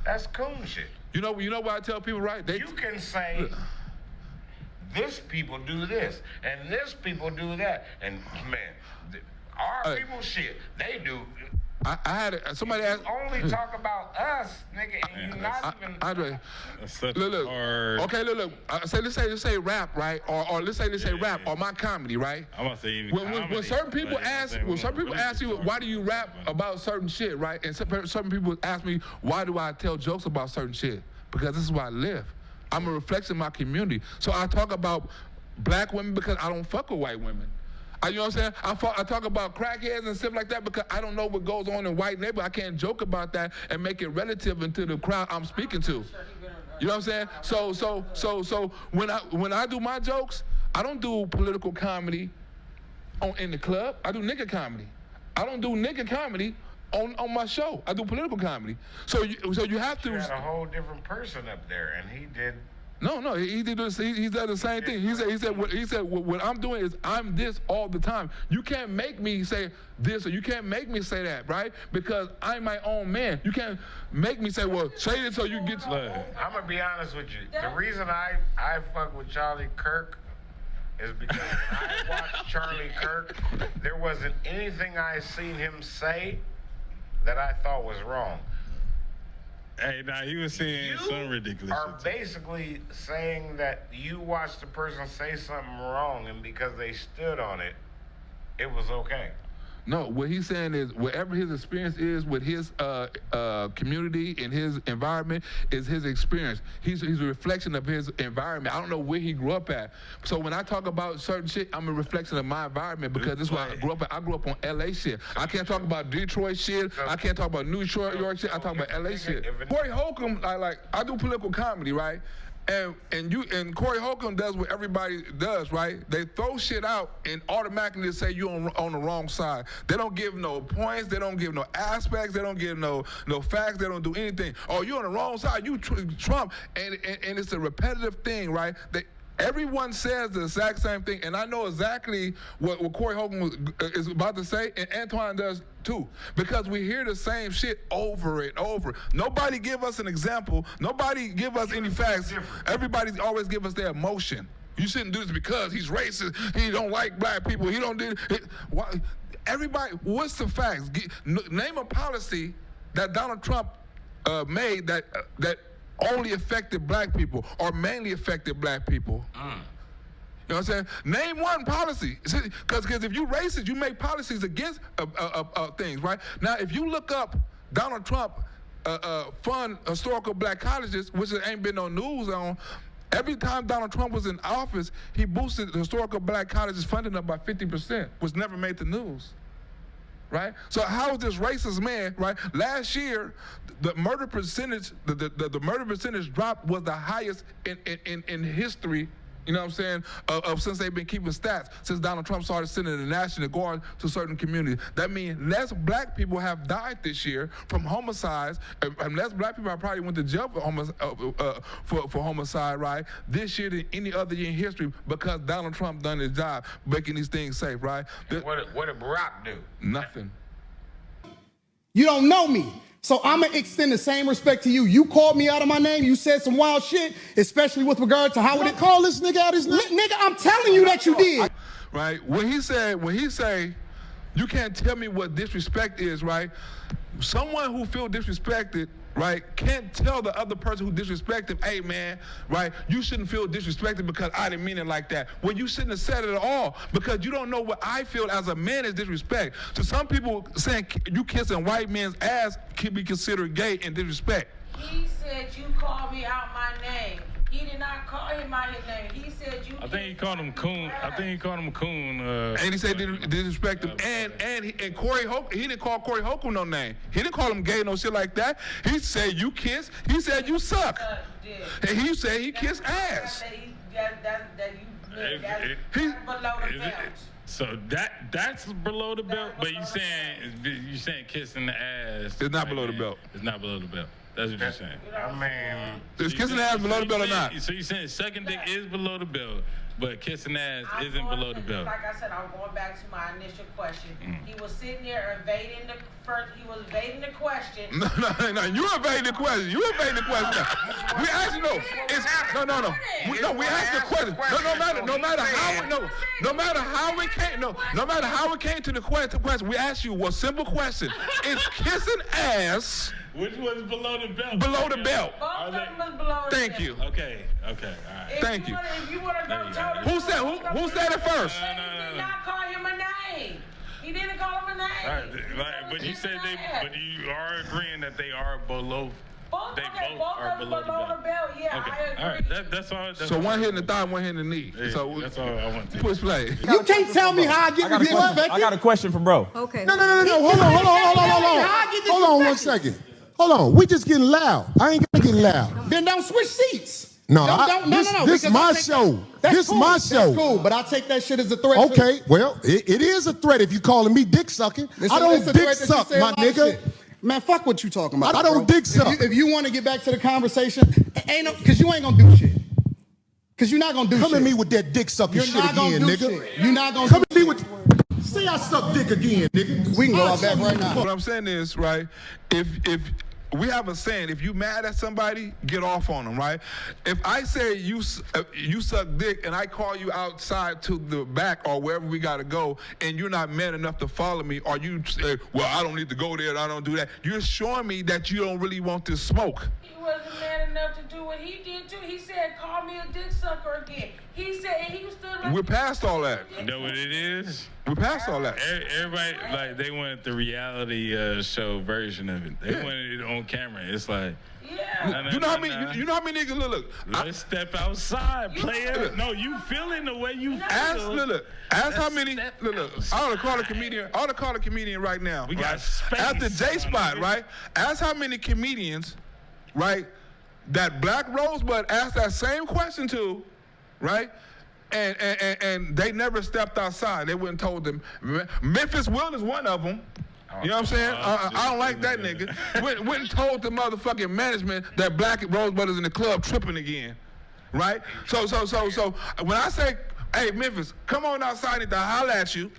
that's coon shit. You know what I tell people, right? You can say, this people do this, and this people do that, and man, our people shit, they do. I had somebody ask. Only talk about us, nigga, and you not even. Andre, look. Okay, look. Let's say rap, right? Or let's say rap or my comedy, right? I'm gonna say even when certain people ask you why do you rap about certain shit, right? And certain people ask me why do I tell jokes about certain shit? Because this is where I live. I'm a reflection of my community. So I talk about black women because I don't fuck with white women. You know what I'm saying? I talk about crackheads and stuff like that because I don't know what goes on in white neighborhoods. I can't joke about that and make it relative into the crowd I'm speaking to. You know what I'm saying? So when I do my jokes, I don't do political comedy in the club. I do nigga comedy. I don't do nigga comedy on my show. I do political comedy. So you have to. You had a whole different person up there, and he did. No, he did the same thing. He said what I'm doing is I'm this all the time. You can't make me say this or you can't make me say that, right? Because I'm my own man. You can't make me say, well, say this so you get to. I'm gonna be honest with you. The reason I fuck with Charlie Kirk is because when I watched Charlie Kirk, there wasn't anything I seen him say that I thought was wrong. Hey, now he was saying something ridiculous. You are basically saying that you watched the person say something wrong, and because they stood on it, it was okay. No, what he's saying is whatever his experience is with his community and his environment is his experience. He's a reflection of his environment. I don't know where he grew up at. So when I talk about certain shit, I'm a reflection of my environment because this is where I grew up at. I grew up on LA shit. I can't talk about Detroit shit. I can't talk about New York shit. I talk about LA shit. Corey Holcomb, I do political comedy, right? And Corey Holcomb does what everybody does, right? They throw shit out and automatically say you on the wrong side. They don't give no points. They don't give no aspects. They don't give no facts. They don't do anything. Oh, you on the wrong side. You Trump. And it's a repetitive thing, right? Everyone says the exact same thing, and I know exactly what Corey Holcomb is about to say, and Antoine does too, because we hear the same shit over and over. Nobody give us an example. Nobody give us any facts. Everybody always give us their emotion. You shouldn't do this because he's racist. He don't like black people. He don't do it. Everybody, what's the facts? Name a policy that Donald Trump made that only affected black people or mainly affected black people. You know what I'm saying? Name one policy. Because if you racist, you make policies against things, right? Now, if you look up Donald Trump fund historical black colleges, which there ain't been no news on, every time Donald Trump was in office, he boosted the historical black colleges funding up by 50%, which never made the news. Right? So how is this racist man, right? Last year, the murder percentage, the murder percentage drop was the highest in history, you know what I'm saying, of since they've been keeping stats, since Donald Trump started sending the National Guard to certain communities. That means less black people have died this year from homicides, and less black people have probably went to jail for homicide, right, this year than any other year in history because Donald Trump done his job making these things safe, right? What did Barack do? Nothing. You don't know me. So I'm going to extend the same respect to you. You called me out of my name. You said some wild shit, especially with regard to how would it call this nigga out his name? Nigga, I'm telling you that you did. Right? When he say, you can't tell me what disrespect is, right? Someone who feel disrespected, right, can't tell the other person who disrespected him, hey man, right, you shouldn't feel disrespected because I didn't mean it like that. Well, you shouldn't have said it at all because you don't know what I feel as a man is disrespect. So some people saying you kissing white men's ass can be considered gay and disrespect. He said you called me out my name. He did not call him out his name. He said you. I think he called him coon. And he said disrespect him. And Corey Holcomb, he didn't call Corey Holcomb no name. He didn't call him gay, no shit like that. He said you kiss. He said you suck. And he said he kissed ass. So that's below the belt, but you saying kissing the ass. It's not below the belt. It's not below the belt. That's what you're saying. I mean, is kissing ass below the belt or not? So you're saying sucking dick is below the belt, but kissing ass isn't below the belt. Like I said, I'm going back to my initial question. He was sitting there evading the first. He was evading the question. No. You evading the question. You evading the question. We asked you. No. We asked the question. No matter how it came to the question. We asked you one simple question: is kissing ass? Which was below the belt? Below the belt. Both of them was below the Thank you. Okay. All right. Thank you. If you want to go totally. Who said it first? He did not call him a name. He didn't call him a name. But you said but you are agreeing that they are below. Both are below the belt. Yeah, okay. I agree. All right. That's all. So one hitting the thigh, one hitting the knee. Yeah, so that's all I want to. Push play. You can't tell me how I get disrespected. I got a question for bro. Okay. No. Hold on 1 second. Hold on. We just getting loud. I ain't gonna get loud. Then don't switch seats. No, this my because show. This cool. my show. That's cool, but I take that shit as a threat. Okay, well, it is a threat if you calling me dick sucking. I don't dick suck, my nigga. Man, fuck what you talking about. I don't dick suck. If you want to get back to the conversation, because you ain't gonna do shit. Because you're not gonna do shit. Come at me with that dick sucking shit again, nigga. You're not gonna come at me with. Say I suck dick again, nigga. We can go out back right now. What I'm saying is, right, if we have a saying, if you mad at somebody, get off on them, right? If I say you suck dick and I call you outside to the back or wherever we gotta go and you're not man enough to follow me, or you say, well, I don't need to go there and I don't do that, you're showing me that you don't really want this smoke. He wasn't man enough to do what he did too. He said, call me a dick sucker again. He said, and he was still like, we're past all that. You know what it is? We're past all that. Everybody, like, they wanted the reality show version of it. They wanted it on camera. It's like, You know how many niggas look. Let's step outside, player. No, you feeling the way you feel. Ask how many. Look. I ought to call a comedian right now. We got space. After J Spot, right? Ask how many comedians, right, that Black Rosebud asked that same question to, right? And they never stepped outside. They wouldn't told them. Memphis Will is one of them. You know what I'm saying? I don't like that nigga. Went and told the motherfucking management that Black Rosebud is in the club tripping again, right? So when I say, hey Memphis, come on outside and to holler at you,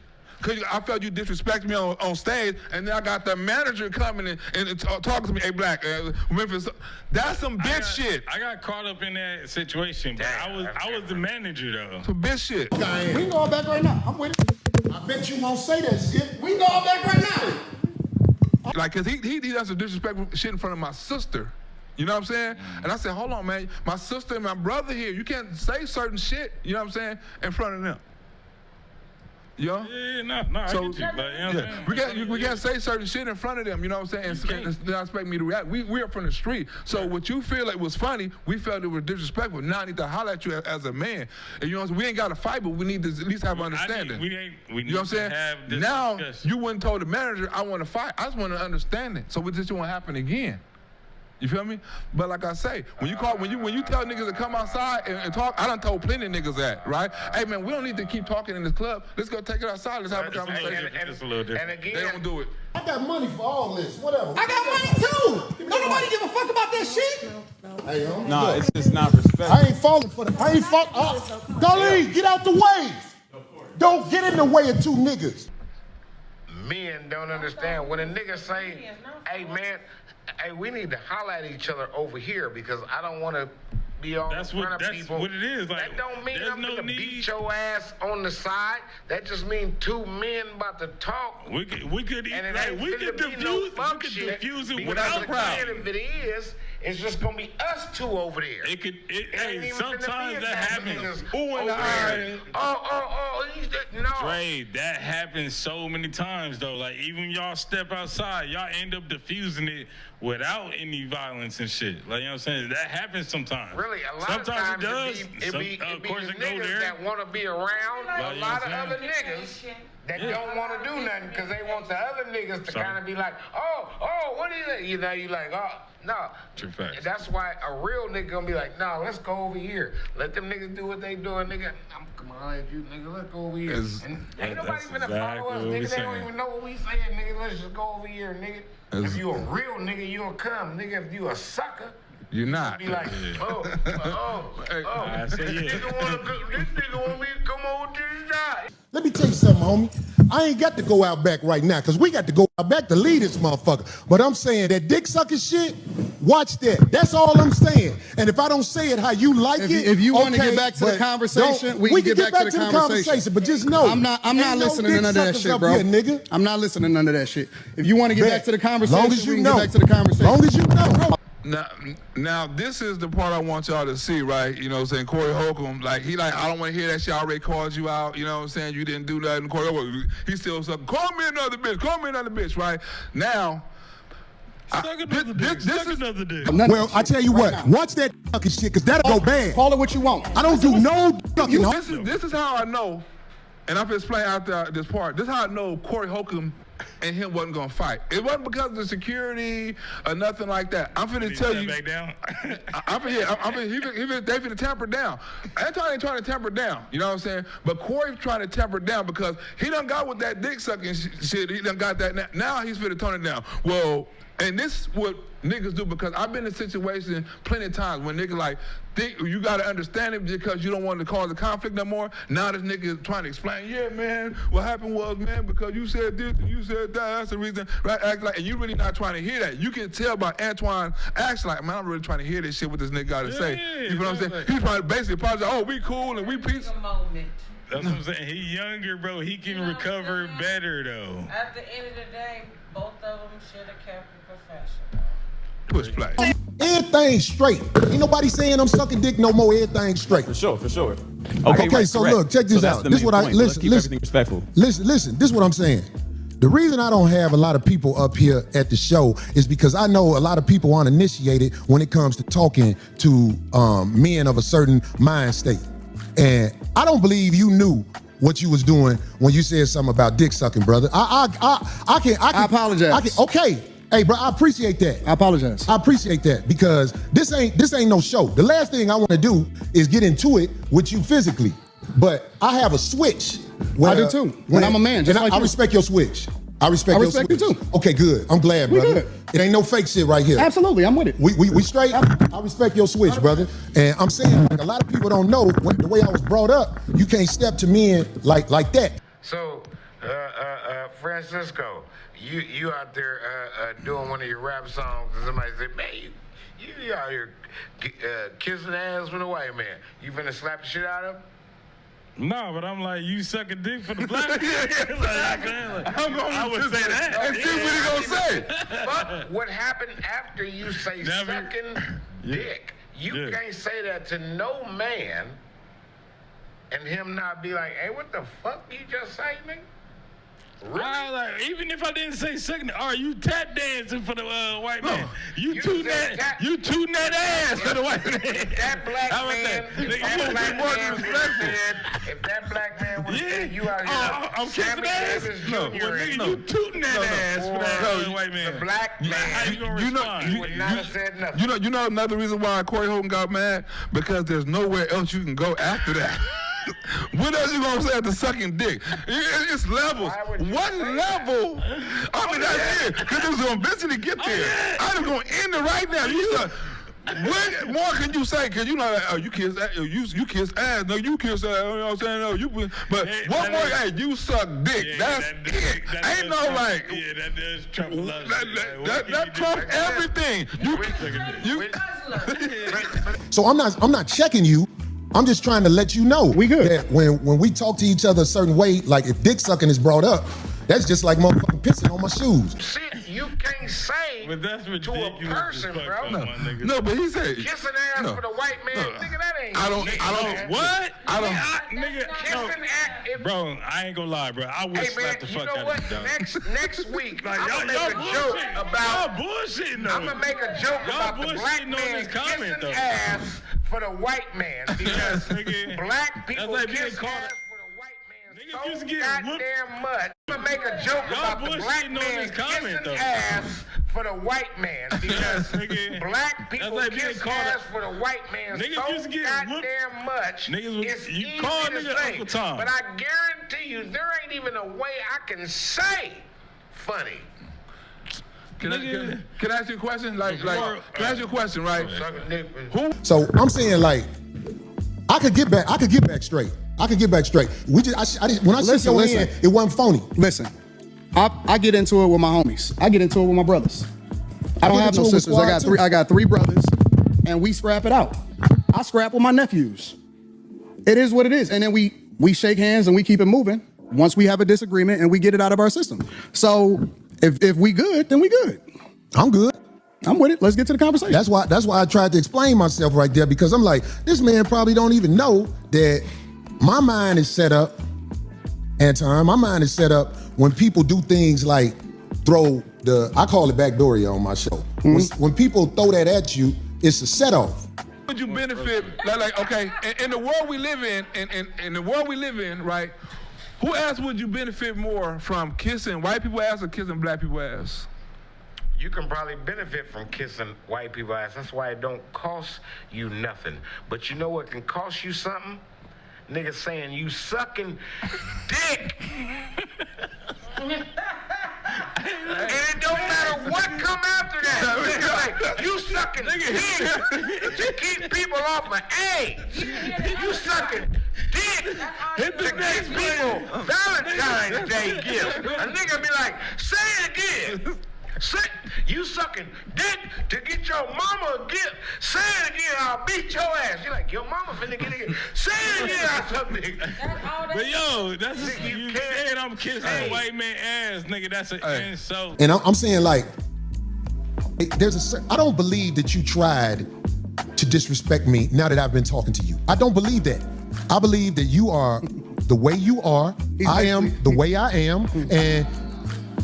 cause I felt you disrespect me on stage, and then I got the manager coming and talking to me, hey Black, Memphis, that's some bitch shit. I got caught up in that situation, but I was the manager though. Some bitch shit. We can go all back right now. I'm with it. I bet you won't say that shit. We can go all back right now. Like, cause he does some disrespectful shit in front of my sister. You know what I'm saying? And I said, hold on, man, my sister and my brother here, you can't say certain shit, you know what I'm saying, in front of them. Yeah, no, I get you. But, you know what I'm saying? We can't say certain shit in front of them, you know what I'm saying, and not expect me to react. We are from the street, so what you feel like was funny, we felt it was disrespectful. Now I need to holler at you as a man. And you know what I'm saying? We ain't got to fight, but we need to at least have understanding. We need you know what I'm saying? Now, you wouldn't told the manager, I want to fight. I just want to understand it, so this won't happen again. You feel me? But like I say, when you tell niggas to come outside and talk, I done told plenty of niggas that, right? Hey man, we don't need to keep talking in this club. Let's go take it outside. Let's have a conversation. It's a little different. And again, they don't do it. I got money for all this. Whatever. I got money too. Don't nobody give a fuck about that shit. Hey, No, it's just not respect. I ain't falling for that. I ain't falling. Darlene, get out the way. Don't get in the way of two niggas. men don't understand. When a nigga say, hey, man, hey, we need to holler at each other over here because I don't want to be all in front of people. That's what it is. Like, that don't mean I'm no gonna beat your ass on the side. That just means two men about to talk. We could diffuse it without a crowd. If it is, it's just gonna be us two over there. Hey, sometimes that happens. No. Dre, that happens so many times though. Like even y'all step outside, y'all end up diffusing it without any violence and shit. Like you know what I'm saying? That happens sometimes. Really, a lot sometimes of times it does. It be the niggas that want to be around a lot of other niggas that don't want to do nothing because they want the other niggas to kind of be like, oh, what is it? You know, you like, oh, no. True facts. That's why a real nigga gonna be like, no, let's go over here. Let them niggas do what they doing, nigga. I'm come on, you nigga, let's go over here. And ain't nobody finna follow us, nigga. They don't even know what we saying, nigga. Let's just go over here, nigga. If you a real nigga, you'll come, nigga. If you a sucker, you're not. Be like, this nigga want me to come over to the side. Let me tell you something, homie. I ain't got to go out back right now, because we got to go out back to lead this motherfucker. But I'm saying that dick sucking shit, watch that. That's all I'm saying. And if I don't say it how you like if you want to get back to the conversation, we can get back to the conversation. But just know, I'm not listening to none of that shit, bro. Here, nigga. I'm not listening to none of that shit. If you want to get back to the conversation, long as you we can know. get back to the conversation. Long as you know. Now, this is the part I want y'all to see, right? You know what I'm saying? Corey Holcomb, I don't want to hear that shit. I already called you out. You know what I'm saying? You didn't do nothing. Corey Holcomb, he still sucking. Call me another bitch, right? Now, another dick. Well, I tell you what, watch that fucking shit, because that'll go bad. Call it what you want. I don't do no fucking. This is how I know, and I'm explaining after this part. This is how I know Corey Holcomb and him wasn't gonna fight. It wasn't because of the security or nothing like that. I'm finna tell you. Back down. They finna tamper down. Anton ain't trying to tamper down. You know what I'm saying? But Corey's trying to tamper down because he done got with that dick sucking shit. He done got that. Now he's finna tone it down. Well, and this is what niggas do, because I've been in situations plenty of times when niggas think you gotta understand it because you don't want to cause a conflict no more. Now this nigga is trying to explain, yeah, man, what happened was, man, because you said this and you said that, that's the reason, right? Act like, and you really not trying to hear that. You can tell by Antoine acts like, man, I'm really trying to hear this shit what this nigga gotta say. You know what I'm saying? He's trying to basically apologize, oh, we cool and we peace. That's what I'm saying. He younger, bro. He can recover better, though. At the end of the day, both of them should have kept it professional. Push play. Everything straight. Ain't nobody saying I'm sucking dick no more. Everything straight. For sure. Okay, right, so correct. Look, check this out. This is what I listen. Keep everything respectful. Listen. This is what I'm saying. The reason I don't have a lot of people up here at the show is because I know a lot of people aren't initiated when it comes to talking to men of a certain mind state. And I don't believe you knew what you was doing when you said something about dick sucking, brother. I apologize. Okay. Hey, bro, I appreciate that. I apologize. I appreciate that, because this ain't no show. The last thing I want to do is get into it with you physically. But I have a switch. I do too. When I'm a man, just like I respect your switch. I respect your switch. You too. Okay, good. I'm glad, brother. Good. It ain't no fake shit right here. Absolutely, I'm with it. We straight. I respect your switch, brother. And I'm saying, a lot of people don't know the way I was brought up. You can't step to men like that. So, Francisco, you out there doing one of your rap songs, and somebody said, man, you out here kissing ass with a white man. You finna slap the shit out of him? No, but I'm like, you suck a dick for the black man. I would say that. And see what he gonna say. But what happened after you say sucking dick? You can't say that to no man and him not be like, hey, what the fuck you just say, nigga? Really? Even if I didn't say sucking, are you tap dancing for the white man? You tooting that ass for the white man. If that black man, if that black man would say you out here, I'm kissing ass. No, you tooting that ass for that white man. The black man, how you gonna respond? You would not have said nothing. You know another reason why Corey Holcomb got mad? Because there's nowhere else you can go after that. What else you gonna say after sucking dick? It's levels. What level? I mean, that's it. Because it was gonna eventually get there. I'm gonna end it right now. What more can you say? Cause you know, like, oh, you kiss ass, you kiss ass, no, you kiss ass. You know what I'm saying? No, you. But what more? Hey, you suck dick. Yeah, That's it. Ain't no Trump, like. Yeah, that does Trump a lot. That trumps everything. So I'm not checking you. I'm just trying to let you know we good. That when we talk to each other a certain way, like if dick sucking is brought up, that's just like motherfucking pissing on my shoes. Shit, you can't say But that's to a ridiculous. person, bro. No, but he said Kissing ass for the white man, nigga, that ain't. I don't. What? Nigga, kissing ass. Bro, I ain't gonna lie, bro. I would slap the fuck out of you, dog. Next week, Like, I'm gonna y'all make a joke about. Y'all bullshitting though. I'm gonna make a joke about the black man kissing ass for the white man because black people like kiss being ass called for the white man Niggas used so to get goddamn much. I'm gonna make a joke about the black man kissing ass for the white man because black people like kiss ass for the white man so goddamn much. It's you easy call to nigga say, Uncle Tom. but I guarantee you there ain't even a way I can say funny. Can I ask you a question? Like, can I ask you a question, right? Who? So I'm saying like, I could get back straight. We just, when I shook your hand, it wasn't phony. Listen, I get into it with my homies. I get into it with my brothers. I don't have no sisters. I got three brothers, and we scrap it out. I scrap with my nephews. It is what it is, and then we shake hands and we keep it moving. Once we have a disagreement and we get it out of our system. So if we good, then we good. I'm good. I'm with it. Let's get to the conversation. That's why I tried to explain myself right there, because I'm like, this man probably don't even know that my mind is set up, Anton, my mind is set up when people do things like I call it backdooria on my show. When people throw that at you, it's a set off. Would you benefit, like okay, in the world we live in, right? Who else would you benefit more from kissing white people ass or kissing black people ass? You can probably benefit from kissing white people ass. That's why it don't cost you nothing. But you know what can cost you something? Niggas saying you sucking dick. And it don't matter what come after that. Niggas like, you sucking dick to keep people off my AIDS. You sucking dick to give people Valentine's Day gifts. A nigga be like, say it again. You sucking dick to get your mama a gift. Say it again, I'll beat your ass. You're like, your mama finna get it again. Say it again, I'll suck dick. But yo, that's you saying I'm kissing a white man ass, nigga. That's an insult. And I'm saying like, I don't believe that you tried to disrespect me now that I've been talking to you. I don't believe that. I believe that you are the way you are. I am the way I am, and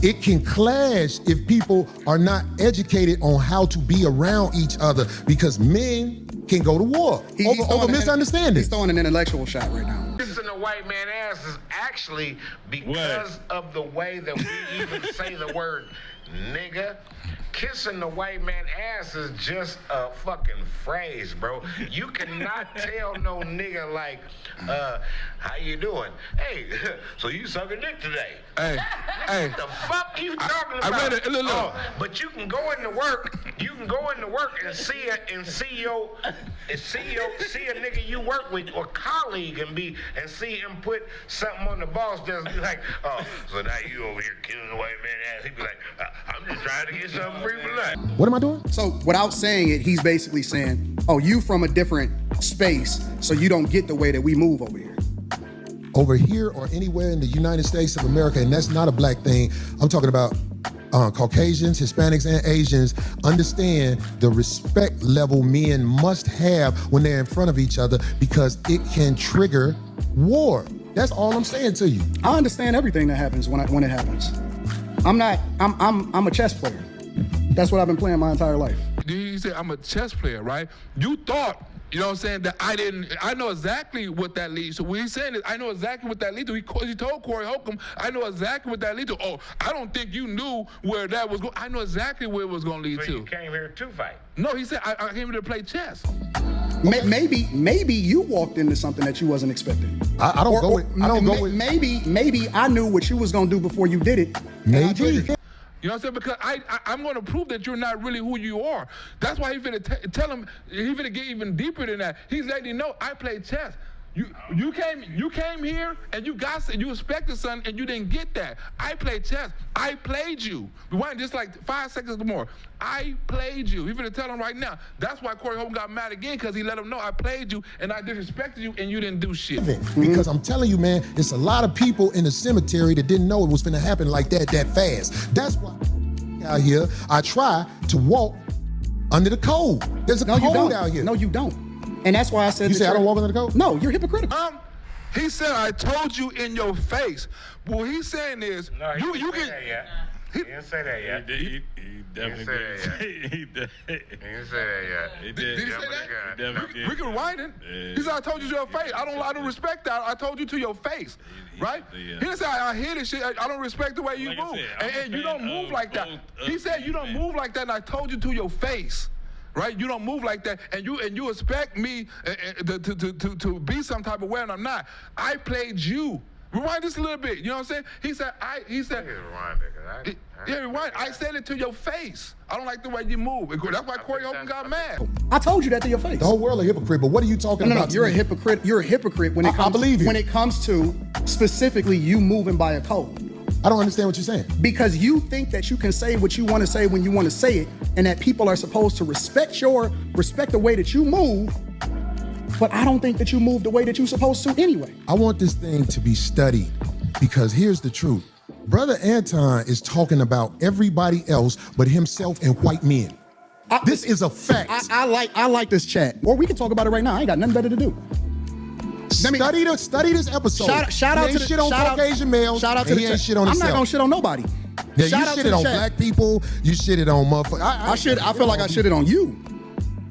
it can clash if people are not educated on how to be around each other, because men can go to war over misunderstanding. He's throwing an intellectual shot right now. Kissing a white man ass is actually because of the way that we even say the word nigga. Kissing the white man ass is just a fucking phrase, bro. You cannot tell no nigga like, how you doing? Hey, so you sucking dick today? Hey. What the fuck you talking about? Look. But you can go into work. You can go into work and see a nigga you work with or colleague and see him put something on the boss desk. Be like, oh, so now you over here killing the white man ass. He'd be like, I'm just trying to get something free for life. What am I doing? So without saying it, he's basically saying, oh, you from a different space, so you don't get the way that we move over here. Over here or anywhere in the United States of America, and that's not a black thing. I'm talking about Caucasians, Hispanics, and Asians understand the respect level men must have when they're in front of each other, because it can trigger war. That's all I'm saying to you. I understand everything that happens when it happens. I'm a chess player. That's what I've been playing my entire life. You say I'm a chess player, right? You thought, you know what I'm saying, that I know exactly what that leads to. When he's saying this, I know exactly what that leads to. He told Corey Holcomb, I know exactly what that leads to. Oh, I don't think you knew where that was going. I know exactly where it was going to lead to. You came here to fight. No, he said, I came here to play chess. Maybe you walked into something that you wasn't expecting. I don't go with. Maybe I knew what you was gonna do before you did it. Maybe. You know what I'm saying? Because I'm going to prove that you're not really who you are. That's why he's going to tell him, he's going to get even deeper than that. He's letting you know, I play chess. You came here and you expected something and you didn't get that. I played chess. I played you. Rewind just like 5 seconds more. I played you. He's going to tell him right now. That's why Corey Holcomb got mad again, because he let him know I played you and I disrespected you and you didn't do shit. Because I'm telling you, man, it's a lot of people in the cemetery that didn't know it was going to happen like that fast. That's why out here I try to walk under the code. There's a code out here. No, you don't. And that's why I said you say I don't walk under the code? No, you're hypocritical. He said I told you in your face. What he's saying is you can. He didn't say that yet. He definitely did. He didn't say that yet. He did. Did he say that? We can rewind it. He said I told you to your face. I don't respect that. I told you to your face, right? He didn't say I hear this shit. I don't respect the way you move, and you don't move like that. He said you don't move like that, and I told you to your face. Right, you don't move like that, and you expect me to be some type of way, and I'm not. I played you. Rewind this a little bit. You know what I'm saying? He said. Rewind. I said it to your face. I don't like the way you move. That's why Corey Holcomb got mad. I told you that to your face. The whole world a hypocrite. But what are you talking about? No, you're a hypocrite. You're a hypocrite when it comes. I believe you. When it comes to specifically you moving by a code. I don't understand what you're saying. Because you think that you can say what you want to say when you want to say it, and that people are supposed to respect the way that you move, but I don't think that you move the way that you're supposed to anyway. I want this thing to be studied, because here's the truth. Brother Anton is talking about everybody else but himself and white men. This is a fact. I like this chat. Or we can talk about it right now. I ain't got nothing better to do. Study this episode. Shout out to the shit on Caucasian males. Shout out to the chat. Shit on I'm himself. not gonna shit on nobody. Yeah, you shitted on black people. You shitted on motherfuckers. I feel like I shitted on you.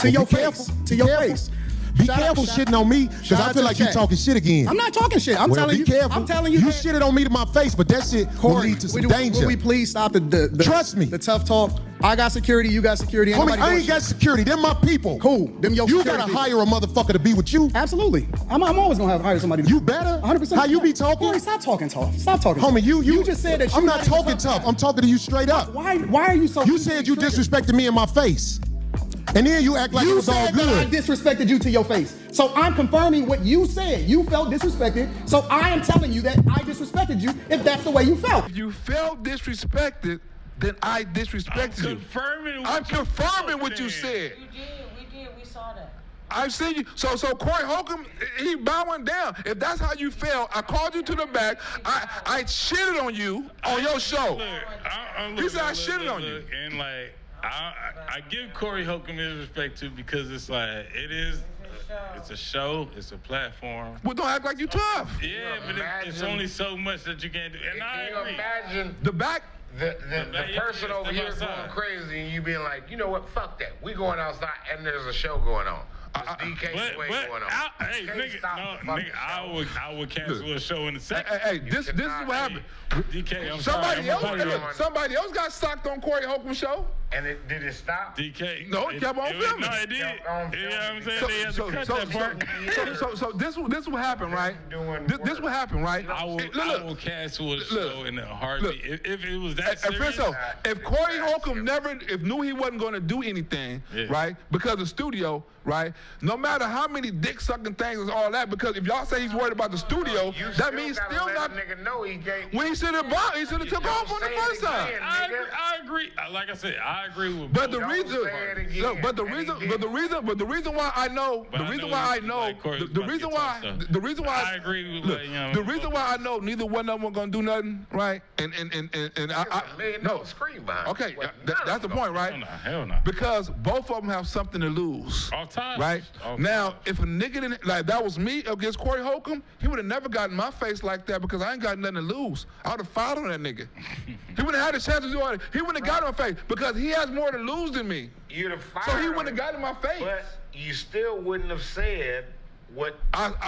To your face. To your face. Be careful shitting on me, because I feel like you're talking shit again. I'm not talking shit. I'm telling you. Be careful. I'm telling you. You shitted on me to my face, but that shit will lead to some danger. Will we please stop the Trust me. The tough talk? I got security. You got security. Homie, I ain't got security. They're my people. Cool. Them your You gotta hire a motherfucker to be with you. Absolutely. I'm always gonna hire somebody. You better. 100%. How you be talking? Corey, stop talking tough. Stop talking. Homie, you just said that. I'm not talking tough. I'm talking to you straight up. Why are you so? You said you disrespected me in my face. And then you act like it was all good. You said that I disrespected you to your face. So I'm confirming what you said. You felt disrespected. So I am telling you that I disrespected you if that's the way you felt. If you felt disrespected, then I disrespected you. I'm confirming what you said. We did. We saw that. I've seen you. So Corey Holcomb, he bowing down. If that's how you felt, I called you to the back. I shitted on you on your show. He said I shitted on you. And like, I give Corey Holcomb his respect too, because it's like it's a show, it's a platform. Well, don't act like you tough. Yeah, but it's only so much that you can't do. And I agree. Imagine the back. The person over here going crazy and you being like, you know what, fuck that. We going outside and there's a show going on. DK way going on. Hey, nigga, I would cancel a show in a second. Hey, this is what happened. DK, I'm somebody else got socked on Corey Holcomb's show. And did it stop? DK. No, it kept on filming. No, it did. You know what I'm saying? They had to cut that part. So this will happen, right? This will happen, right? I will cancel a show in a heartbeat. If it was that serious. If Corey Holcomb knew he wasn't going to do anything, right, because of studio, right, no matter how many dick sucking things and all that, because if y'all say he's worried about the studio, that means still not. When he should have took off on the first time. I agree. Like I said, I agree with. But the reason why I know, the reason why I know neither one of them are gonna do nothing, right? And I scream behind. Okay, that's the point, right? Hell no. Because both of them have something to lose. All time. Right? Now, if a nigga like that was me against Corey Holcomb, he would have never gotten my face like that, because I ain't got nothing to lose. I would have filed on that nigga. He wouldn't have had a chance to do it. He wouldn't have got in my face, because he has more to lose than me. You'd have fired. So he wouldn't have got in my face. But you still wouldn't have said what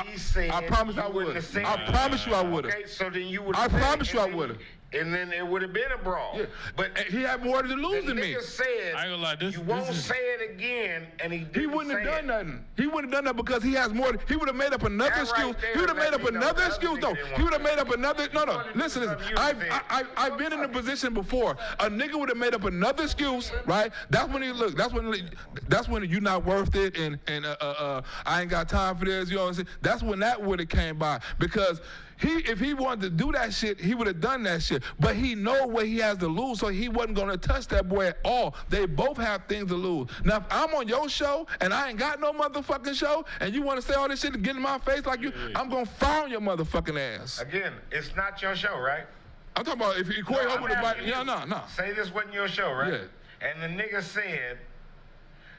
he said. I promise I would have. I promise you I would have. Okay, so then you would. I promise you I would have. and then it would have been a brawl. Yeah. But he had more to lose than me. The nigga said, I ain't gonna lie, you won't say it again, and he didn't He wouldn't have say done it. nothing. He wouldn't have done that because he has more. He would have made up another That excuse. right there He would have made let up me know another the excuse. other No, nigga didn't he would have want made up another. No, no. wanted to do Listen, something you I've said. I've been in the position before. A nigga would have made up another excuse, right? That's when he look. That's when you're not worth it, and I ain't got time for this. You know what I'm saying? That's when that would have came by because. If he wanted to do that shit, he would have done that shit. But he know what he has to lose, so he wasn't gonna touch that boy at all. They both have things to lose. Now, if I'm on your show and I ain't got no motherfucking show, and you want to say all this shit to get in my face like you, I'm gonna fire your motherfucking ass. Again, it's not your show, right? I'm talking about if Corey Holcomb would have. Yeah, no. Say this wasn't your show, right? Yeah. And the nigga said,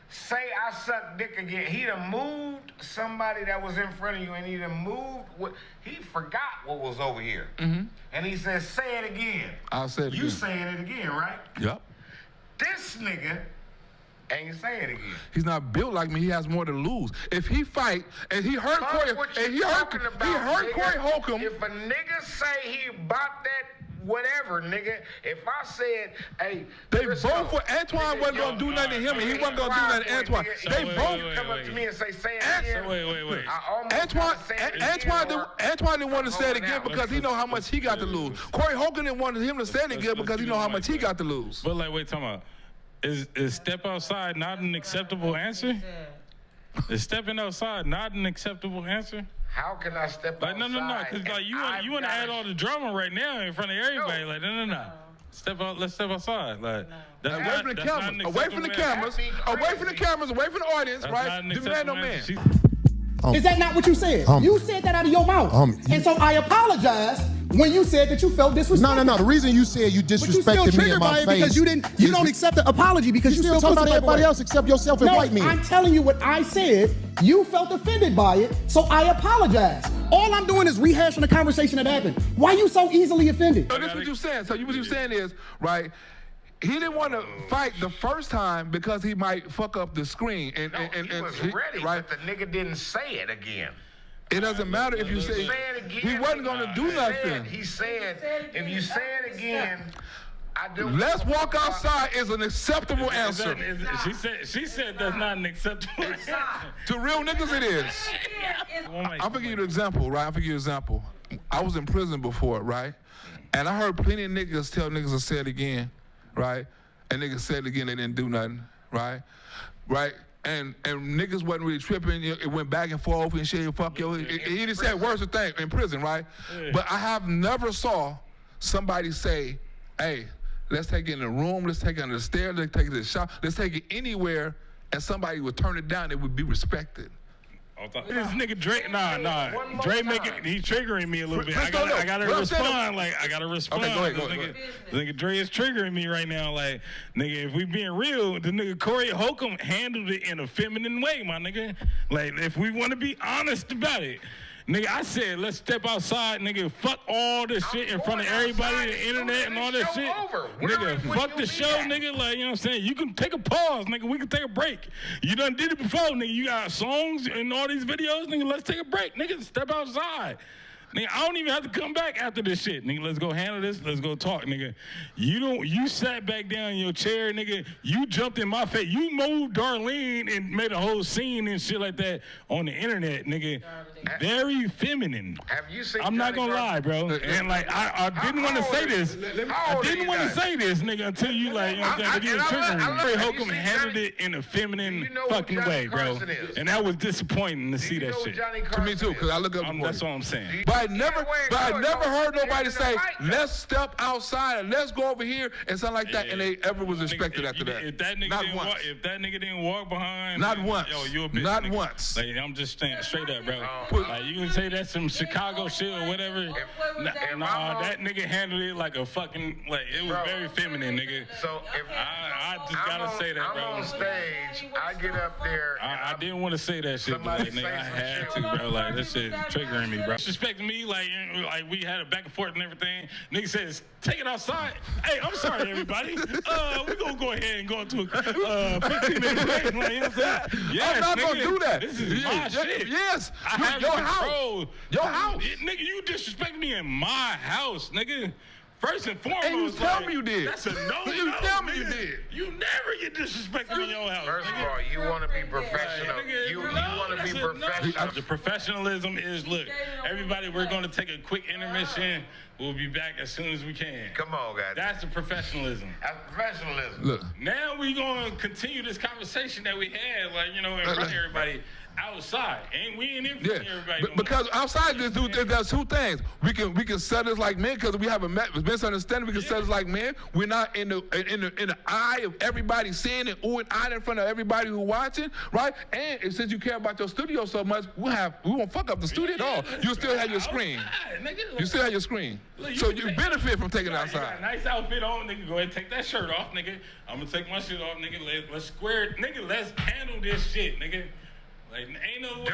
say I suck dick again. He done moved somebody that was in front of you, and he done moved. He forgot what was over here. Mm-hmm. And he said, say it again. I'll say it again. You saying it again, right? Yep. This nigga ain't saying it again. He's not built like me. He has more to lose. If he fight and he hurt Corey, and he hurt Corey Holcomb. If a nigga say he bought that whatever, nigga, if I said, hey, they both were. Antoine wasn't gonna do nothing to him, and he wasn't gonna do nothing to Antoine. They both come up to me and say it again. Wait. Antoine didn't want to say it again because he know how much he got to lose. Corey Holcomb didn't want him to say it again because he know how much he got to lose. But like, wait, talking about is step outside not an acceptable answer? Is stepping outside not an acceptable answer? How can I step outside? No, because like you want to add all the drama right now in front of everybody. Like no. Step out. Let's step outside. Like that's away not, from the that's cameras. not an Away from the acceptable cameras. answer. Away from the cameras. Away from the audience. That's Right? not an Demand no acceptable man. answer. Is that not what you said? You said that out of your mouth. And so I apologize when you said that you felt disrespected. No. The reason you said you disrespected me in my face. Because you don't accept the apology because you still talking about everybody else except yourself and white men. I'm telling you what I said. You felt offended by it, so I apologize. All I'm doing is rehashing the conversation that happened. Why you so easily offended? So this is what you're saying. So what you're saying is, right, he didn't want to fight the first time because he might fuck up the screen. And he was ready, right? but the nigga didn't say it again. It doesn't matter if you say it again. He wasn't going to do nothing. He said, if you say it again, I do. Let's walk outside is an acceptable answer. She said that's not an acceptable answer. To real niggas, it is. I'll give you an example, right? I was in prison before, right? And I heard plenty of niggas tell niggas to say it again, right? And niggas said it again, they didn't do nothing, right? Right? And niggas wasn't really tripping. It went back and forth and shit. Fuck yo. He just said worse thing in prison, right? Yeah. But I have never saw somebody say, "Hey, let's take it in the room. Let's take it under the stairs. Let's take it to the shop. Let's take it anywhere." And somebody would turn it down. It would be respected. This nigga Dre, Dre he's triggering me a little bit. I gotta respond. I gotta respond. Okay, go ahead. Nigga Dre is triggering me right now. Like, nigga, if we being real, the nigga Corey Holcomb handled it in a feminine way, my nigga. Like, if we want to be honest about it. Nigga, I said, let's step outside, nigga. Fuck all this shit in front of everybody, the internet and all that shit. Nigga, fuck the show, nigga. Like, you know what I'm saying? You can take a pause, nigga. We can take a break. You done did it before, nigga. You got songs and all these videos, nigga. Let's take a break, nigga. Step outside. Nigga, I don't even have to come back after this shit. Nigga, let's go handle this. Let's go talk, nigga. You sat back down in your chair, nigga. You jumped in my face. You moved Darlene and made a whole scene and shit like that on the internet, nigga. Very feminine. Have you seen I'm not gonna lie, bro. And like, I didn't want to say this. I didn't want to say this, nigga, until you like, you know what I'm saying? You triggering me. Corey Holcomb handled it in a feminine fucking way, bro. And that was disappointing to see that shit. To me too, because I look up. That's what I'm saying. But I never heard nobody say, let's step outside and let's go over here and something like that, and they ever was respected after that. If that nigga didn't walk behind, not once. Yo, you a bitch. Not nigga. once. Like, I'm just saying straight up, bro. Like, you can say that's some Chicago shit or whatever. Nah, that nigga handled it like a fucking, like, it was very feminine, nigga. So if I just gotta say that, bro. I'm on stage, I get up there. I didn't want to say that shit, but like, nigga, I had to, bro. Like, that shit triggering me, bro. Disrespecting me, like we had a back and forth and everything. Nigga says, take it outside. Hey, I'm sorry, everybody. We gonna go ahead and go into a 15-minute break. Like, you know what I'm saying? Yes, I'm not nigga, gonna do that. This is my shit. Yes. I have your control. house. Your house. Nigga, you disrespect me in my house, nigga. First and foremost, And you tell me you did. That's a no. You tell me you nigga. did. You never get disrespected in your house. First of all, you want to be professional. You want to be professional. The professionalism is, look, everybody, we're going to take a quick intermission. We'll be back as soon as we can. Come on, guys. That's the professionalism. That's professionalism. Look. Now we going to continue this conversation that we had, like, you know, in front of everybody. Outside, we ain't in front of everybody. Because outside there's two things. We can set us like men because we have a misunderstanding. We can set us like men. We're not in the eye of everybody seeing it, ooh and eye in front of everybody who watching, right? And since you care about your studio so much, we won't fuck up the studio at all. You still have your screen. You still have your screen. So you benefit from taking it outside. You got a nice outfit on, nigga. Go ahead and take that shirt off, nigga. I'm gonna take my shit off, nigga. Let's square it, nigga. Let's handle this shit, nigga. Like, ain't no way.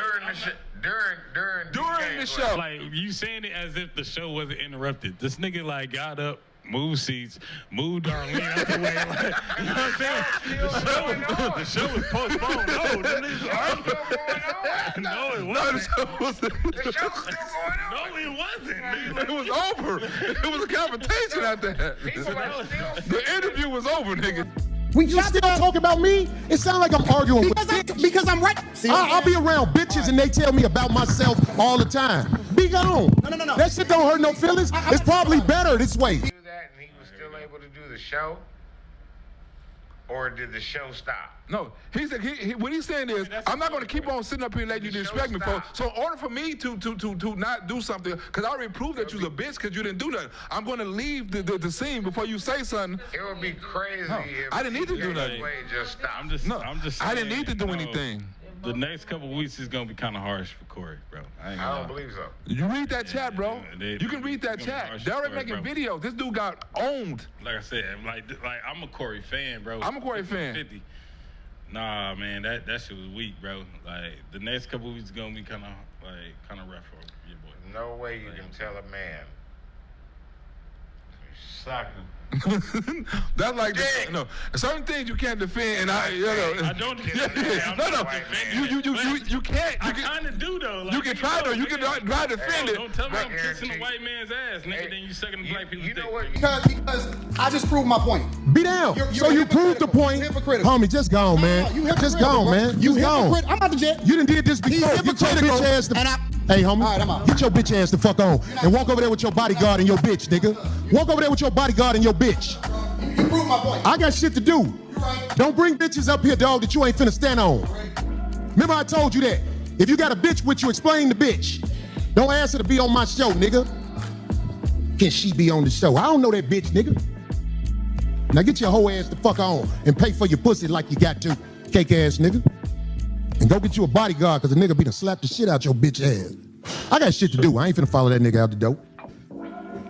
During the show. Like, you saying it as if the show wasn't interrupted. This nigga, like, got up, moved seats, moved Darlene out the way. Like, you know what I'm saying? The show was postponed. No, the show wasn't. The show's still going on. No, it wasn't. It was over. It was a confrontation after that. The interview was over, nigga. When you still talk about me, it sounds like I'm arguing Because I'm right. See, I'll be around bitches and they tell me about myself all the time. Be gone. No. That shit don't hurt no feelings. It's probably better this way. Do that and he was still able to do the show? Or did the show stop? No, he said what he's saying is, I'm not going to keep on sitting up here and let you disrespect me. So in order for me to not do something, because I already proved that you was a bitch because you didn't do nothing. I'm going to leave the scene before you say something. It would be crazy if I didn't need to do nothing. Just stop. I'm just I didn't saying, need to do you know, anything. The next couple weeks is gonna be kind of harsh for Corey, bro. I don't believe so. You read that chat, bro. You can read that chat. They're already making videos. This dude got owned. Like I said, like I'm a Corey fan, bro. I'm a Corey fan. 50. Nah, man, that shit was weak, bro. Like the next couple weeks is gonna be kind of rough for your boy. No way you can tell a man. Suck him. That's like certain things you can't defend, and I don't defend. You can't. I kind of do though. Like, you can try to. You can try to defend it. Don't tell me I'm kissing a white man's ass, nigga. Then you sucking the black people's dick. You know what? Because I just proved my point. Be down. So you proved the point. Homie, just gone, man. Just gone, man. You gone. I'm out the jet. You done did this before. Get your bitch ass the Hey, homie, right, I'm out. Get your bitch ass the fuck on and walk over there with your bodyguard and your bitch, nigga. Walk over there with your bodyguard and your bitch. You proved my point. I got shit to do. Right. Don't bring bitches up here, dog, that you ain't finna stand on. Remember I told you that. If you got a bitch with you, explain the bitch. Don't ask her to be on my show, nigga. Can she be on the show? I don't know that bitch, nigga. Now get your whole ass the fuck on and pay for your pussy like you got to, cake ass nigga. And go get you a bodyguard, cause the nigga be done slap the shit out your bitch ass. I got shit to do. I ain't finna follow that nigga out the door.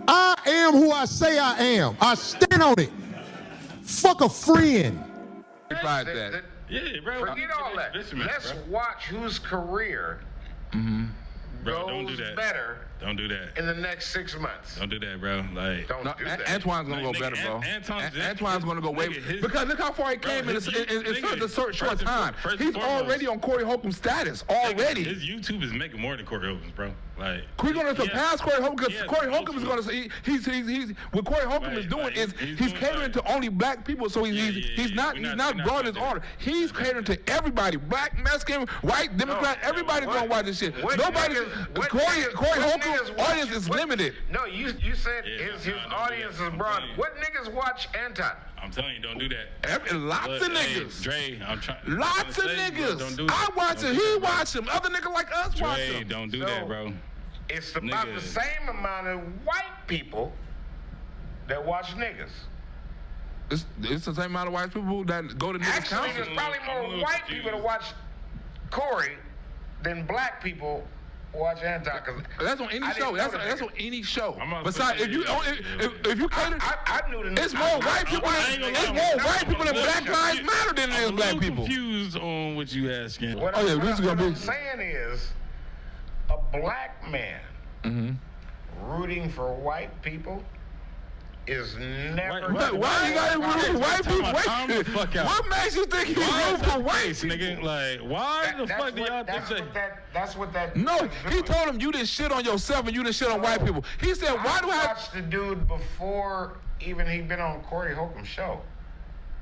I am who I say I am. I stand on it. Fuck a friend. Yeah, bro. Forget all that. Let's watch whose career Bro, don't do goes that. better Don't do that. in the next 6 months. Don't do that, bro. Like, Don't do that. Antoine's gonna go better, bro. Antoine's gonna go way because look how far he came in such a short time. He's already on Corey Holcomb's status already. His YouTube is making more than Corey Holcomb's, bro. Like, we're gonna surpass Corey Holcomb because Corey Holcomb is gonna say he's what Corey Holcomb is doing is he's catering to only black people, so he's not broad his order. He's catering to everybody, black, Mexican, white, Democrat. Everybody's gonna watch this shit. Nobody. Corey Holcomb's audience is limited. No, you said his audience is broad. What niggas watch Anton? I'm telling you, don't do that. Lots of niggas. Hey, Dre, I'm trying. Lots of niggas. Don't do that. I watch him. He watch him. Other niggas like us watch Dre, him. don't do that, bro. It's about the same amount of white people that watch niggas. It's the same amount of white people that go to niggas' Actually, council. there's probably more white people that watch Corey than black people watch Anton. That's on any show. That's on any show. Besides, if you cater, I knew the it's more white people. It's more white people than Black Lives Matter than it is black people. I'm confused on what you asking. What I'm saying is, a black man rooting for white people is never. Why you got to root for white people? What makes you think he root for white people? Nigga, like, why the fuck do y'all think that? That's what that. No, he told him you didn't shit on yourself and you didn't shit on white people. He said, why do I watched the dude before even he been on Corey Holcomb's show.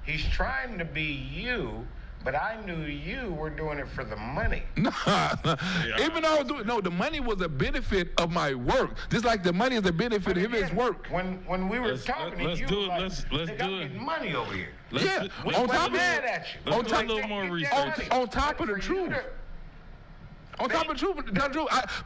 He's trying to be you. But I knew you were doing it for the money. No, even though I was doing the money was a benefit of my work. Just like the money is a benefit of his work. When we were talking to you, let's do it. Money over here. On top of mad at you. Let's do a little more research. On top of the truth. On top of the truth,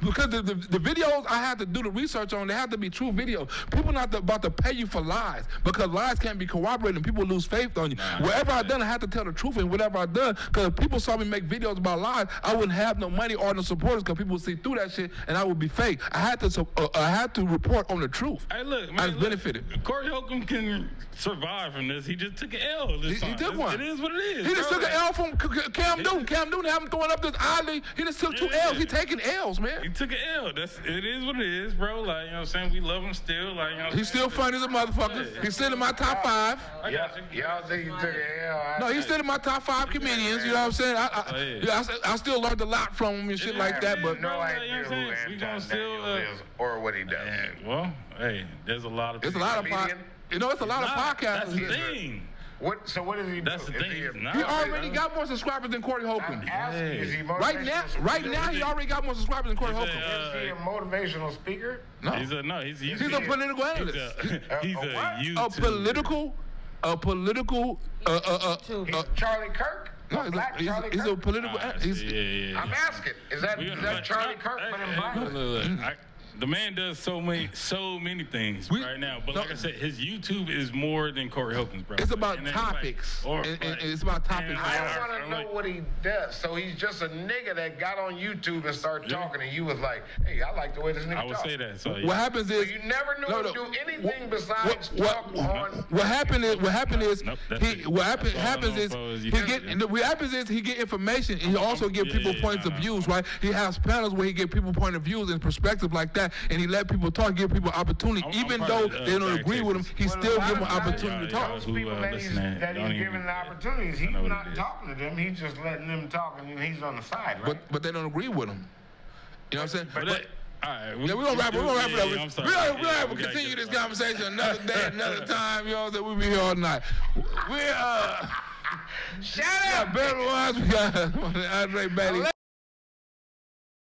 because the videos I had to do the research on, they have to be true videos. People not about to pay you for lies because lies can't be corroborated and people lose faith on you. Whatever I done, I had to tell the truth in whatever I done because if people saw me make videos about lies, I wouldn't have no money or no supporters because people would see through that shit and I would be fake. I had to report on the truth. Hey, look, man, I was benefited. Corey Holcomb can survive from this. He just took an L this time. He took one. It is what it is. He just took an L from Cam Newton. Cam Newton had him throwing up this alley. He just took 2 L's. He taking L's, man. He took an L. It is what it is, bro. Like, you know what I'm saying? We love him still. Like, you know he's still funny as a motherfucker. He's still in my top 5. Y'all think he took an L? No, he's still in my top 5 comedians. You know what I'm saying? I still learned a lot from him and shit like that. But no idea who Anton Daniels is or what he does. Well, hey, there's a lot of. It's a lot of you know, it's a lot of podcasts. That's the thing. So what does he do? That's the thing. He already got more subscribers than Corey Holcomb. Right now, he already got more subscribers than Corey Holcomb. Is he a motivational speaker? No. He's a political analyst. He's a YouTuber. A political. He's Charlie Kirk. No, he's a political. I'm asking. Is that Charlie Kirk but in black? The man does so many things right now, but like I said, his YouTube is more than Corey Holcomb's, bro. It's about topics. It's about topics. I want to know what he does. So he's just a nigga that got on YouTube and started talking, and you was like, "Hey, I like the way this nigga talks." I would say that. So what happens is you never knew him to do anything besides talk on. What happened is he get information and he also get people points of views, right? He has panels where he get people point of views and perspective like that, and he let people talk, give people opportunity. Even though they don't agree with him, he still give them opportunity to talk. Those people that he's giving the opportunities, he's not talking to them. He's just letting them talk, and then he's on the side, right? But they don't agree with him. You know what I'm saying? All right, we're gonna wrap it up. We're gonna continue this conversation another day, another time. You know that we'll be here all night. Shut up! Better ones. We got Andre Bailey.